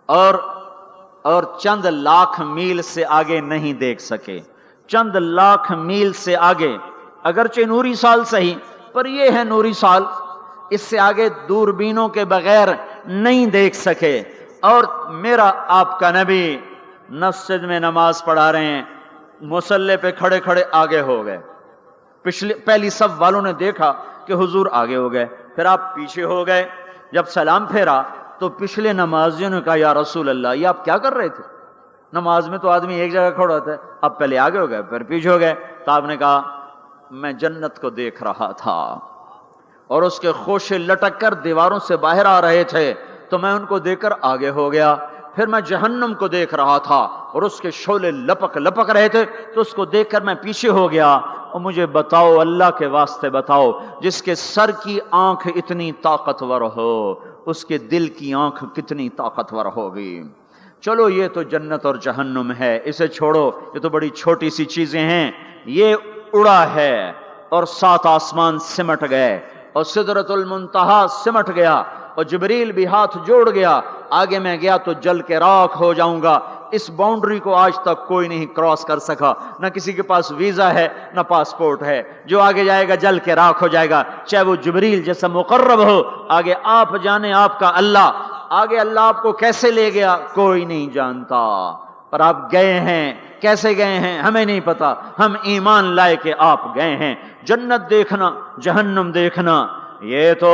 اور چند لاکھ میل سے آگے نہیں دیکھ سکے، چند لاکھ میل سے آگے، اگرچہ نوری سال صحیح پر یہ ہے نوری سال، اس سے آگے دوربینوں کے بغیر نہیں دیکھ سکے۔ اور میرا آپ کا نبی مسجد میں نماز پڑھا رہے ہیں، مصلی پہ کھڑے کھڑے آگے ہو گئے، پہلی صف والوں نے دیکھا کہ حضور آگے ہو گئے، پھر آپ پیچھے ہو گئے، جب سلام پھیرا تو پچھلے نمازیوں نے کہا یا رسول اللہ یہ آپ کیا کر رہے تھے؟ نماز میں تو آدمی ایک جگہ کھڑا ہوتا ہے، اب پہلے آگے ہو گئے پھر پیچھے ہو گئے۔ تو آپ نے کہا میں جنت کو دیکھ رہا تھا اور اس کے خوشے لٹک کر دیواروں سے باہر آ رہے تھے تو میں ان کو دیکھ کر آگے ہو گیا، پھر میں جہنم کو دیکھ رہا تھا اور اس کے شعلے لپک رہے تھے تو اس کو دیکھ کر میں پیچھے ہو گیا۔ اور مجھے بتاؤ، اللہ کے واسطے بتاؤ، جس کے سر کی آنکھ اتنی طاقتور ہو اس کے دل کی آنکھ کتنی طاقتور ہوگی؟ چلو یہ تو جنت اور جہنم ہے، اسے چھوڑو، یہ تو بڑی چھوٹی سی چیزیں ہیں۔ یہ اڑا ہے اور 7 آسمان سمٹ گئے اور سدرۃ المنتہا سمٹ گیا اور جبریل بھی ہاتھ جوڑ گیا، آگے میں گیا تو جل کے راکھ ہو جاؤں گا۔ اس باؤنڈری کو آج تک کوئی نہیں کراس کر سکا، نہ کسی کے پاس ویزا ہے نہ پاسپورٹ ہے، جو آگے جائے گا جل کے راکھ ہو جائے گا، چاہے وہ جبریل جیسا مقرب ہو۔ آگے آپ جانے آپ کا اللہ، آگے اللہ آپ کو کیسے لے گیا کوئی نہیں جانتا، پر آپ گئے ہیں، کیسے گئے ہیں ہمیں نہیں پتا، ہم ایمان لائے کہ آپ گئے ہیں۔ جنت دیکھنا، جہنم دیکھنا یہ تو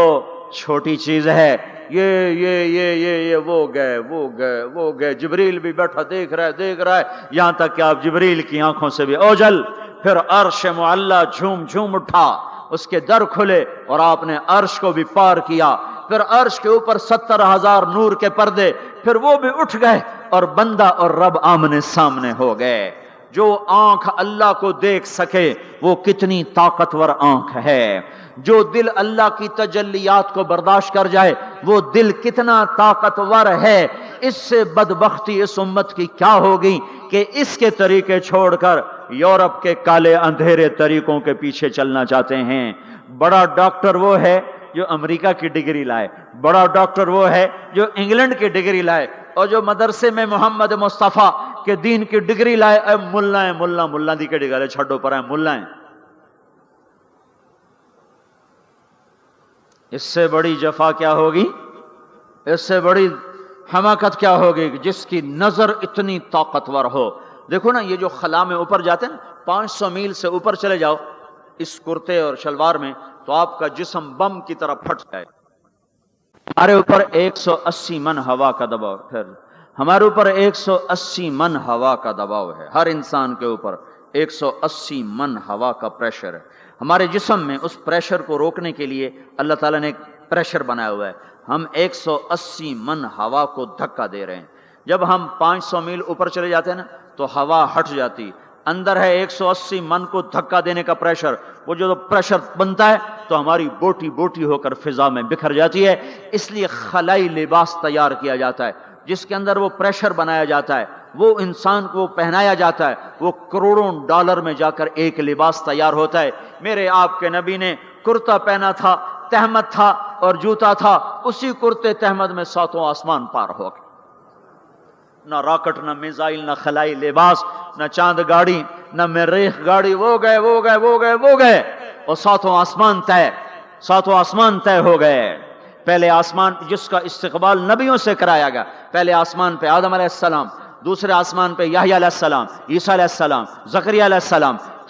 چھوٹی چیز ہے، یہ وہ گئے، جبریل بھی بیٹھا دیکھ رہا ہے، یہاں تک کہ آپ جبریل کی آنکھوں سے بھی اوجل۔ پھر عرش معلا جھوم اٹھا، اس کے در کھلے اور آپ نے عرش کو بھی پار کیا، پھر عرش کے اوپر 70,000 نور کے پردے، پھر وہ بھی اٹھ گئے اور بندہ اور رب آمنے سامنے ہو گئے۔ جو آنکھ اللہ کو دیکھ سکے وہ کتنی طاقتور آنکھ ہے، جو دل اللہ کی تجلیات کو برداشت کر جائے وہ دل کتنا طاقتور ہے۔ اس سے بدبختی اس امت کی کیا ہوگی کہ اس کے طریقے چھوڑ کر یورپ کے کالے اندھیرے طریقوں کے پیچھے چلنا چاہتے ہیں۔ بڑا ڈاکٹر وہ ہے جو امریکہ کی ڈگری لائے، بڑا ڈاکٹر وہ ہے جو انگلینڈ کی ڈگری لائے، اور جو مدرسے میں محمد مصطفیٰ کے دین کی ڈگری لائے، اے ملا دی کے ڈگری چھڑو پر ہے ملا ہیں۔ اس سے بڑی جفا کیا ہوگی، اس سے بڑی حماقت کیا ہوگی جس کی نظر اتنی طاقتور ہو۔ دیکھو نا یہ جو خلا میں اوپر جاتے ہیں 500 میل سے اوپر چلے جاؤ اس کرتے اور شلوار میں تو آپ کا جسم بم کی طرح پھٹ جائے۔ ہمارے اوپر 180 من ہوا کا دباؤ، پھر ہمارے اوپر 180 من ہوا کا دباؤ ہے، ہر انسان کے اوپر 180 من ہوا کا پریشر ہے۔ ہمارے جسم میں اس پریشر کو روکنے کے لیے اللہ تعالیٰ نے ایک پریشر بنایا ہوا ہے، ہم 180 من ہوا کو دھکا دے رہے ہیں۔ جب ہم 500 میل اوپر چلے جاتے ہیں نا تو ہوا ہٹ جاتی، اندر ہے 180 من کو دھکا دینے کا پریشر، وہ جو پریشر بنتا ہے تو ہماری بوٹی بوٹی ہو کر فضا میں بکھر جاتی ہے۔ اس لیے خلائی لباس تیار کیا جاتا ہے جس کے اندر وہ پریشر بنایا جاتا ہے، وہ انسان کو پہنایا جاتا ہے، وہ کروڑوں ڈالر میں جا کر ایک لباس تیار ہوتا ہے۔ میرے آپ کے نبی نے کرتا پہنا تھا، تہمت تھا اور جوتا تھا، اسی کرتے تہمت میں 7 آسمان پار ہو گئے۔ نہ راکٹ، نہ میزائل، نہ خلائی لباس، نہ چاند گاڑی، نہ مریخ گاڑی، وہ گئے اور 7 آسمان طے ہو گئے۔ پہلے آسمان جس کا استقبال نبیوں سے کرایا گیا، پہلے آسمان پہ آدم علیہ السلام، دوسرے آسمان پہ یحییٰ علیہ السلام، عیسیٰ علیہ السلام، زکریا علیہ السلام،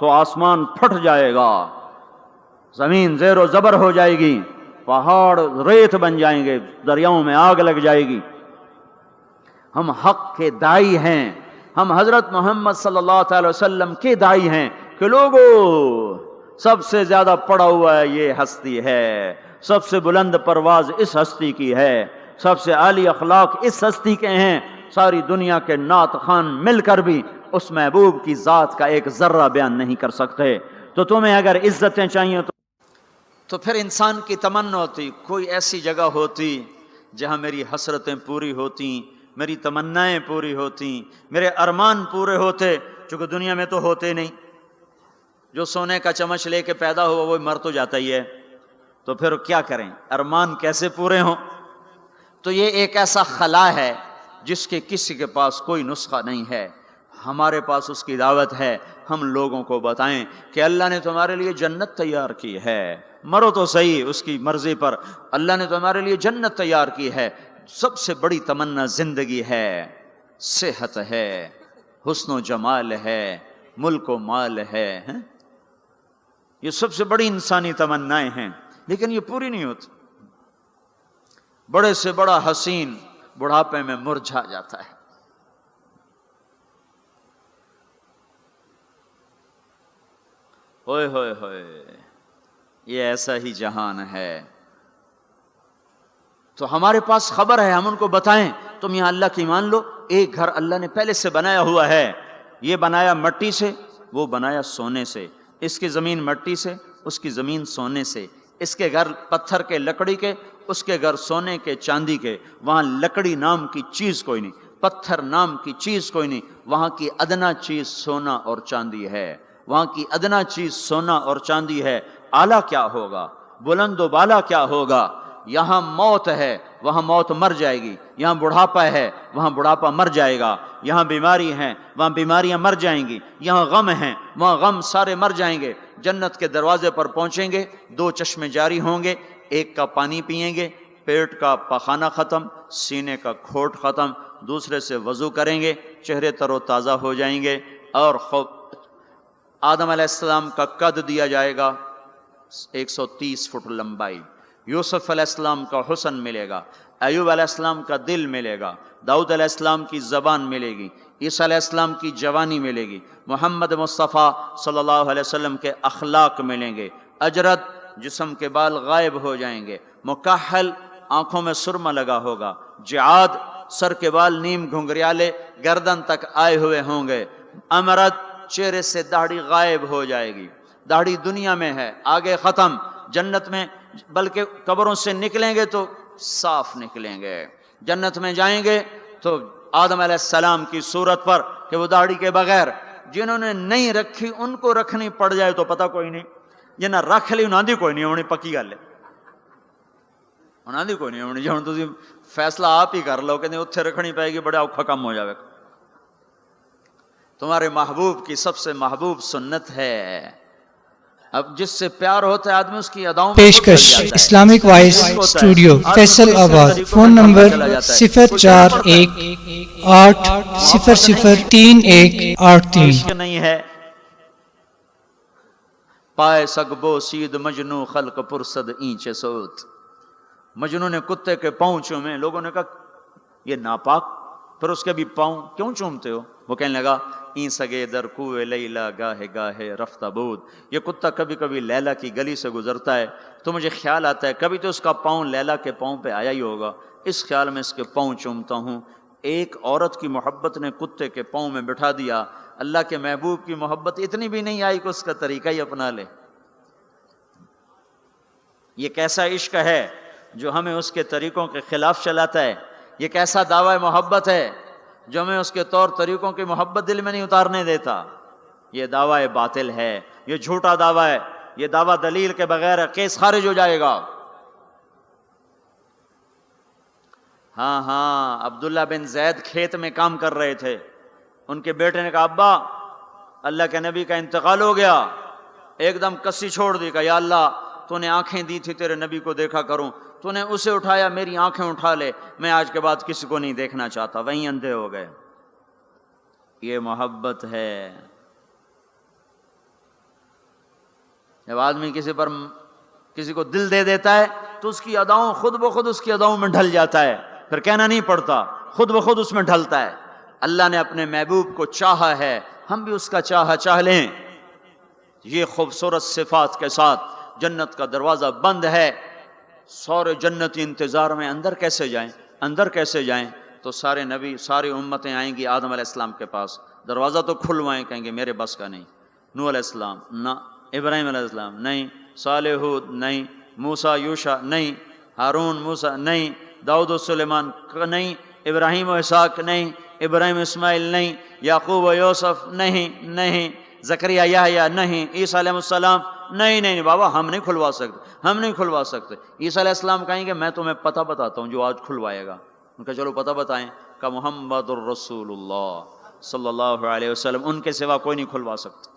تو آسمان پھٹ جائے گا، زمین زیر و زبر ہو جائے گی، پہاڑ ریت بن جائیں گے، دریاؤں میں آگ لگ جائے گی۔ ہم حق کے داعی ہیں، ہم حضرت محمد صلی اللہ تعالی وسلم کے داعی ہیں کہ لوگوں سب سے زیادہ پڑا ہوا ہے یہ ہستی ہے، سب سے بلند پرواز اس ہستی کی ہے، سب سے عالی اخلاق اس ہستی کے ہیں۔ ساری دنیا کے نعت خوان مل کر بھی اس محبوب کی ذات کا ایک ذرہ بیان نہیں کر سکتے۔ تو تمہیں اگر عزتیں چاہیے تو پھر انسان کی تمنا ہوتی کوئی ایسی جگہ ہوتی جہاں میری حسرتیں پوری ہوتی، میری تمنائیں پوری ہوتی، میرے ارمان پورے ہوتے، چونکہ دنیا میں تو ہوتے نہیں۔ جو سونے کا چمچ لے کے پیدا ہوا وہ مر تو جاتا ہی ہے، تو پھر کیا کریں؟ ارمان کیسے پورے ہوں؟ تو یہ ایک ایسا خلا ہے جس کے کسی کے پاس کوئی نسخہ نہیں ہے، ہمارے پاس اس کی دعوت ہے۔ ہم لوگوں کو بتائیں کہ اللہ نے تمہارے لیے جنت تیار کی ہے، مرو تو صحیح اس کی مرضی پر، اللہ نے تمہارے لیے جنت تیار کی ہے۔ سب سے بڑی تمنا زندگی ہے، صحت ہے، حسن و جمال ہے، ملک و مال ہے، یہ سب سے بڑی انسانی تمنائیں ہیں، لیکن یہ پوری نہیں ہوتی۔ بڑے سے بڑا حسین بڑھاپے میں مرجھا جاتا ہے۔ ہوئے ہوئے ہوئے، یہ ایسا ہی جہان ہے۔ تو ہمارے پاس خبر ہے، ہم ان کو بتائیں تم یہاں اللہ کی مان لو، ایک گھر اللہ نے پہلے سے بنایا ہوا ہے، یہ بنایا مٹی سے، وہ بنایا سونے سے، اس کی زمین مٹی سے، اس کی زمین سونے سے، اس کے گھر پتھر کے لکڑی کے، اس کے گھر سونے کے چاندی کے، وہاں لکڑی نام کی چیز کوئی نہیں، پتھر نام کی چیز کوئی نہیں، وہاں کی ادنا چیز سونا اور چاندی ہے، وہاں کی ادنا چیز سونا اور چاندی ہے۔ اعلیٰ کیا ہوگا، بلند و بالا کیا ہوگا؟ یہاں موت ہے، وہاں موت مر جائے گی، یہاں بڑھاپا ہے، وہاں بڑھاپا مر جائے گا، یہاں بیماری ہے، وہاں بیماریاں مر جائیں گی، یہاں غم ہیں، وہاں غم سارے مر جائیں گے۔ جنت کے دروازے پر پہنچیں گے، دو چشمے جاری ہوں گے، ایک کا پانی پئیں گے، پیٹ کا پخانہ ختم، سینے کا کھوٹ ختم، دوسرے سے وضو کریں گے، چہرے تر و تازہ ہو جائیں گے، اور آدم علیہ السلام کا قد دیا جائے گا 130 فٹ لمبائی، یوسف علیہ السلام کا حسن ملے گا، ایوب علیہ السلام کا دل ملے گا، داؤد علیہ السلام کی زبان ملے گی، عیسیٰ علیہ السلام کی جوانی ملے گی، محمد مصطفیٰ صلی اللہ علیہ وسلم کے اخلاق ملیں گے، اجرت جسم کے بال غائب ہو جائیں گے، مکحل آنکھوں میں سرما لگا ہوگا، جعاد سر کے بال نیم گھنگریالے گردن تک آئے ہوئے ہوں گے، امرد چہرے سے داڑھی غائب ہو جائے گی، داڑھی دنیا میں ہے آگے ختم، جنت میں بلکہ قبروں سے نکلیں گے تو صاف نکلیں گے، جنت میں جائیں گے تو آدم علیہ السلام کی صورت پر کہ وہ داڑھی کے بغیر، جنہوں نے نہیں رکھی ان کو رکھنی پڑ جائے تو پتہ کوئی نہیں، جنہیں رکھ لی انہاں دی کوئی نہیں ہونی، پکی گل ہے، انہاں دی کوئی نہیں ہونی، جی ہن تسی فیصلہ آپ ہی کر لو کہ اتھے رکھنی پائے گی، بڑا اوکھا کم ہو جائے گا۔ تمہارے محبوب کی سب سے محبوب سنت ہے، اب جس سے پیار ہوتا ہے آدمی اس کی اداؤں میں پیشکش اسلامک وائس اسٹوڈیو فیصل آباد، فون نمبر 0418003183 نہیں ہے پائے سگبو سید مجنو خلق پرسد اینچے سوت، مجنو نے کتے کے پاؤں چومے، لوگوں نے کہا یہ ناپاک، پھر اس کے بھی پاؤں کیوں چومتے ہو؟ وہ کہنے لگا این سگے در کوئے لیلا گاہے گاہے رفتہ بود، یہ کتا کبھی کبھی لیلا کی گلی سے گزرتا ہے تو مجھے خیال آتا ہے کبھی تو اس کا پاؤں لیلا کے پاؤں پہ آیا ہی ہوگا، اس خیال میں اس کے پاؤں چومتا ہوں۔ ایک عورت کی محبت نے کتے کے پاؤں میں بٹھا دیا، اللہ کے محبوب کی محبت اتنی بھی نہیں آئی کہ اس کا طریقہ ہی اپنا لے۔ یہ کیسا عشق ہے جو ہمیں اس کے طریقوں کے خلاف چلاتا ہے؟ یہ کیسا دعویٰ محبت ہے جو ہمیں اس کے طور طریقوں کی محبت دل میں نہیں اتارنے دیتا؟ یہ دعویٰ باطل ہے، یہ جھوٹا دعویٰ ہے، یہ دعویٰ دلیل کے بغیر ہے، کیس خارج ہو جائے گا۔ ہاں عبداللہ بن زید کھیت میں کام کر رہے تھے، ان کے بیٹے نے کہا ابا اللہ کے نبی کا انتقال ہو گیا، ایک دم کسی چھوڑ دی، کہا یا اللہ تو نے آنکھیں دی تھی تیرے نبی کو دیکھا کروں، تو نے اسے اٹھایا، میری آنکھیں اٹھا لے، میں آج کے بعد کسی کو نہیں دیکھنا چاہتا، وہیں اندھے ہو گئے۔ یہ محبت ہے، جب آدمی کسی کو دل دے دیتا ہے تو اس کی اداؤں خود بخود اس کی اداؤں میں ڈھل جاتا ہے، پھر کہنا نہیں پڑتا، خود بخود اس میں ڈھلتا ہے۔ اللہ نے اپنے محبوب کو چاہا ہے، ہم بھی اس کا چاہ لیں۔ یہ خوبصورت صفات کے ساتھ جنت کا دروازہ بند ہے، سارے جنتی انتظار میں اندر کیسے جائیں؟ تو سارے نبی، ساری امتیں آئیں گی آدم علیہ السلام کے پاس، دروازہ تو کھلوائیں، کہیں گے میرے بس کا نہیں۔ نوح علیہ السلام نہ، ابراہیم علیہ السلام نہیں، صالح ہود نہیں، موسیٰ یوشع نہیں، ہارون موسیٰ نہیں، داؤد و سلیمان نہیں، ابراہیم و اسحاق نہیں، ابراہیم اسماعیل نہیں، یعقوب و یوسف نہیں، زکریا یحییٰ نہیں، عیسیٰ علیہ السلام نہیں بابا، ہم نہیں کھلوا سکتے۔ عیسیٰ علیہ السلام کہیں گے میں تمہیں پتہ بتاتا ہوں جو آج کھلوائے گا۔ ان کا چلو پتہ بتائیں، کہ محمد الرسول اللہ صلی اللہ علیہ وسلم، ان کے سوا کوئی نہیں کھلوا سکتا۔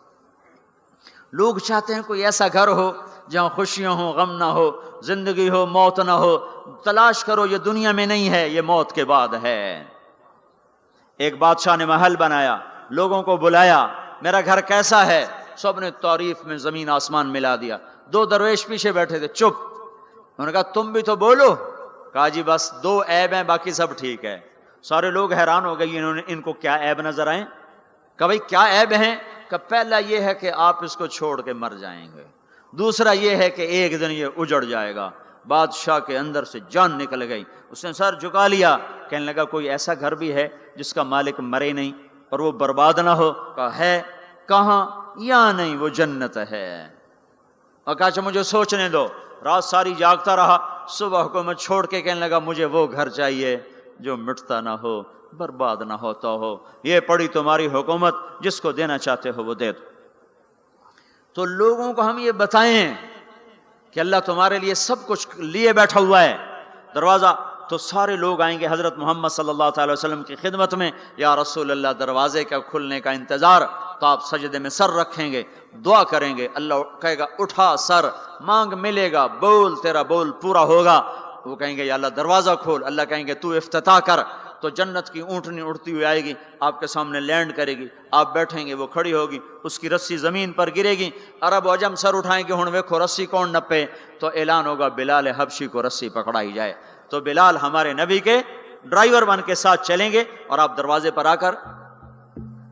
لوگ چاہتے ہیں کوئی ایسا گھر ہو جہاں خوشیاں ہوں، غم نہ ہو، زندگی ہو، موت نہ ہو۔ تلاش کرو، یہ دنیا میں نہیں ہے، یہ موت کے بعد ہے۔ ایک بادشاہ نے محل بنایا، لوگوں کو بلایا، میرا گھر کیسا ہے؟ سب نے تعریف میں زمین آسمان ملا دیا۔ دو درویش پیچھے بیٹھے تھے، چپ۔ انہوں نے کہا تم بھی تو بولو۔ کہا جی بس 2 عیب ہیں، باقی سب ٹھیک ہے۔ سارے لوگ حیران ہو گئے، ان کو کیا عیب نظر آئے؟ کہ بھائی کیا عیب ہیں؟ کہ پہلا یہ ہے کہ آپ اس کو چھوڑ کے مر جائیں گے، دوسرا یہ ہے کہ ایک دن یہ اجڑ جائے گا۔ بادشاہ کے اندر سے جان نکل گئی، اس نے سر جھکا لیا، کہنے لگا کوئی ایسا گھر بھی ہے جس کا مالک مرے نہیں اور وہ برباد نہ ہو؟ کہا ہے۔ کہاں؟ یا نہیں، وہ جنت ہے۔ اور کہا اچھا مجھے سوچنے دو۔ رات ساری جاگتا رہا، صبح حکومت چھوڑ کے کہنے لگا مجھے وہ گھر چاہیے جو مٹتا نہ ہو، برباد نہ ہوتا ہو۔ یہ پڑی تمہاری حکومت، جس کو دینا چاہتے ہو وہ دے دو۔ تو لوگوں کو ہم یہ بتائیں کہ اللہ تمہارے لیے سب کچھ لیے بیٹھا ہوا ہے، دروازہ تو سارے لوگ آئیں گے حضرت محمد صلی اللہ تعالی وسلم کی خدمت میں، یا رسول اللہ دروازے کا کھلنے کا انتظار۔ تو آپ سجدے میں سر رکھیں گے، دعا کریں گے، اللہ کہے گا اٹھا سر، مانگ ملے گا، بول تیرا بول پورا ہوگا۔ وہ کہیں گے یا اللہ دروازہ کھول، اللہ کہیں گے تو افتتاح کر۔ تو جنت کی اونٹنی اڑتی ہوئی آئے گی، آپ کے سامنے لینڈ کرے گی، آپ بیٹھیں گے، وہ کھڑی ہوگی، اس کی رسی زمین پر گرے گی، عرب و عجم سر اٹھائیں گے، ہن ویکھو رسی کون نپے؟ تو اعلان ہوگا بلال حبشی کو رسی پکڑائی جائے۔ تو بلال ہمارے نبی کے ڈرائیور بن کے ساتھ چلیں گے، اور آپ دروازے پر آ کر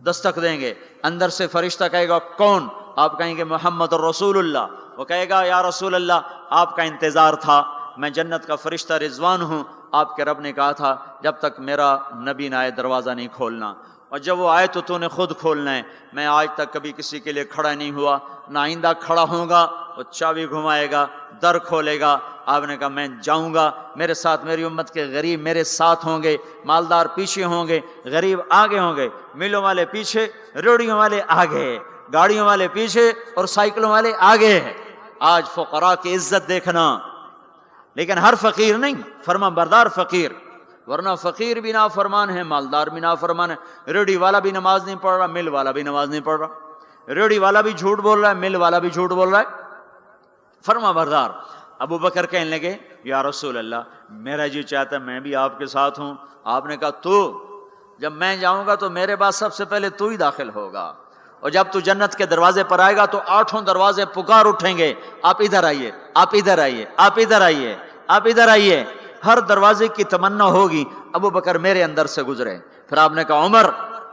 دستک دیں گے، اندر سے فرشتہ کہے گا کون؟ آپ کہیں گے محمد الرسول اللہ۔ وہ کہے گا یا رسول اللہ آپ کا انتظار تھا، میں جنت کا فرشتہ رضوان ہوں، آپ کے رب نے کہا تھا جب تک میرا نبی نہ آئے دروازہ نہیں کھولنا، اور جب وہ آئے تو نے خود کھولنا ہے۔ میں آج تک کبھی کسی کے لیے کھڑا نہیں ہوا، نہ آئندہ کھڑا ہوں گا۔ وہ چابی گھمائے گا، در کھولے گا، آپ نے کہا میں جاؤں گا، میرے ساتھ میری امت کے غریب میرے ساتھ ہوں گے، مالدار پیچھے ہوں گے، غریب آگے ہوں گے، میلوں والے پیچھے، ریڑیوں والے آگے، گاڑیوں والے پیچھے اور سائیکلوں والے آگے۔ آج فقراء کی عزت دیکھنا، لیکن ہر فقیر نہیں، فرما بردار فقیر، ورنہ فقیر بھی نافرمان ہے، مالدار بھی نافرمان ہے۔ ریڑی والا بھی نماز نہیں پڑھ رہا، مل والا بھی نماز نہیں پڑھ رہا، ریڑی والا بھی جھوٹ بول رہا ہے، مل والا بھی جھوٹ بول رہا ہے، فرما بردار۔ ابو بکر کہنے لگے یا رسول اللہ میرا جی چاہتا ہے میں بھی آپ کے ساتھ ہوں۔ آپ نے کہا تو جب میں جاؤں گا تو میرے بعد سب سے پہلے تو ہی داخل ہوگا، اور جب تو جنت کے دروازے پر آئے گا تو 8 دروازے پکار اٹھیں گے، آپ ادھر آئیے، آپ ادھر آئیے، آپ ادھر آئیے، آپ ادھر آئیے۔ ہر دروازے کی تمنا ہوگی ابو بکر میرے اندر سے گزرے۔ پھر آپ نے کہا عمر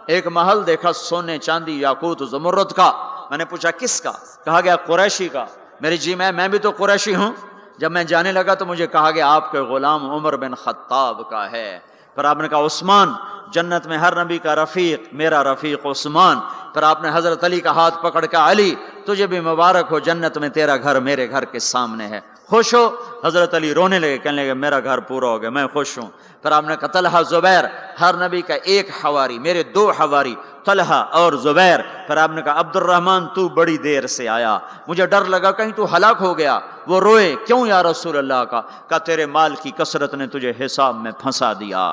ایک محل دیکھا سونے چاندی یاقوت زمرد کا۔ میں نے پوچھا کس کا؟ کہا گیا قریشی کا۔ میری جی میں بھی تو قریشی ہوں۔ جب میں جانے لگا تو مجھے کہا گیا آپ کے غلام عمر بن خطاب کا ہے۔ پھر آپ نے کہا عثمان، جنت میں ہر نبی کا رفیق، میرا رفیق عثمان۔ پھر آپ نے حضرت علی کا ہاتھ پکڑ کے علی تجھے بھی مبارک ہو، جنت میں تیرا گھر میرے گھر کے سامنے ہے، خوش ہو؟ حضرت علی رونے لگے، کہنے لگے میرا گھر پورا ہو گیا، میں خوش ہوں۔ پھر آپ نے کہا طلحہ زبیر، ہر نبی کا ایک حواری، میرے 2 حواری طلحہ اور زبیر۔ پھر آپ نے کہا عبد الرحمن تو بڑی دیر سے آیا، مجھے ڈر لگا کہیں تو ہلاک ہو گیا۔ وہ روئے، کیوں یا رسول اللہ کا؟ کہا تیرے مال کی کثرت نے تجھے حساب میں پھنسا دیا۔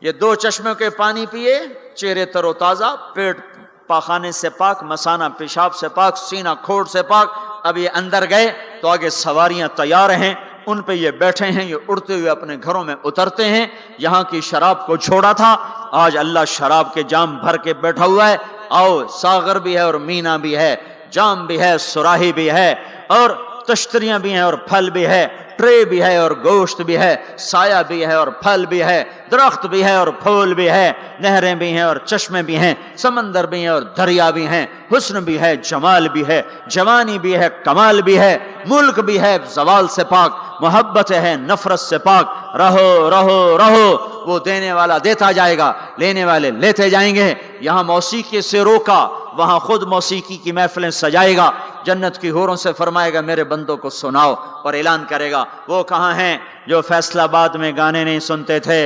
یہ 2 چشموں کے پانی پیے، چہرے تر و تازہ، پیٹ پاخانے سے پاک، مثانہ پیشاب سے پاک، سینہ کھوڑ سے پاک۔ اب یہ اندر گئے تو آگے سواریاں تیار ہیں، ان پہ یہ بیٹھے ہیں، یہ اڑتے ہوئے اپنے گھروں میں اترتے ہیں۔ یہاں کی شراب کو چھوڑا تھا، آج اللہ شراب کے جام بھر کے بیٹھا ہوا ہے۔ آؤ، ساغر بھی ہے اور مینا بھی ہے، جام بھی ہے، سراہی بھی ہے، اور تشتریاں بھی ہیں اور پھل بھی ہے، ٹرے بھی ہے اور گوشت بھی ہے، سایہ بھی ہے اور پھل بھی ہے، درخت بھی ہے اور پھول بھی ہے، نہریں بھی ہیں اور چشمے بھی ہیں، سمندر بھی ہیں اور دریا بھی ہیں، حسن بھی ہے، جمال بھی ہے، جوانی بھی ہے، کمال بھی ہے، ملک بھی ہے زوال سے پاک، محبت ہے نفرت سے پاک، رہو رہو رہو، وہ دینے والا دیتا جائے گا، لینے والے لیتے جائیں گے۔ یہاں موسیقی سے روکا، وہاں خود موسیقی کی محفلیں سجائے گا، جنت کی حوروں سے فرمائے گا میرے بندوں کو سناؤ، اور اعلان کرے گا وہ کہاں ہیں جو فیصل آباد میں گانے نہیں سنتے تھے،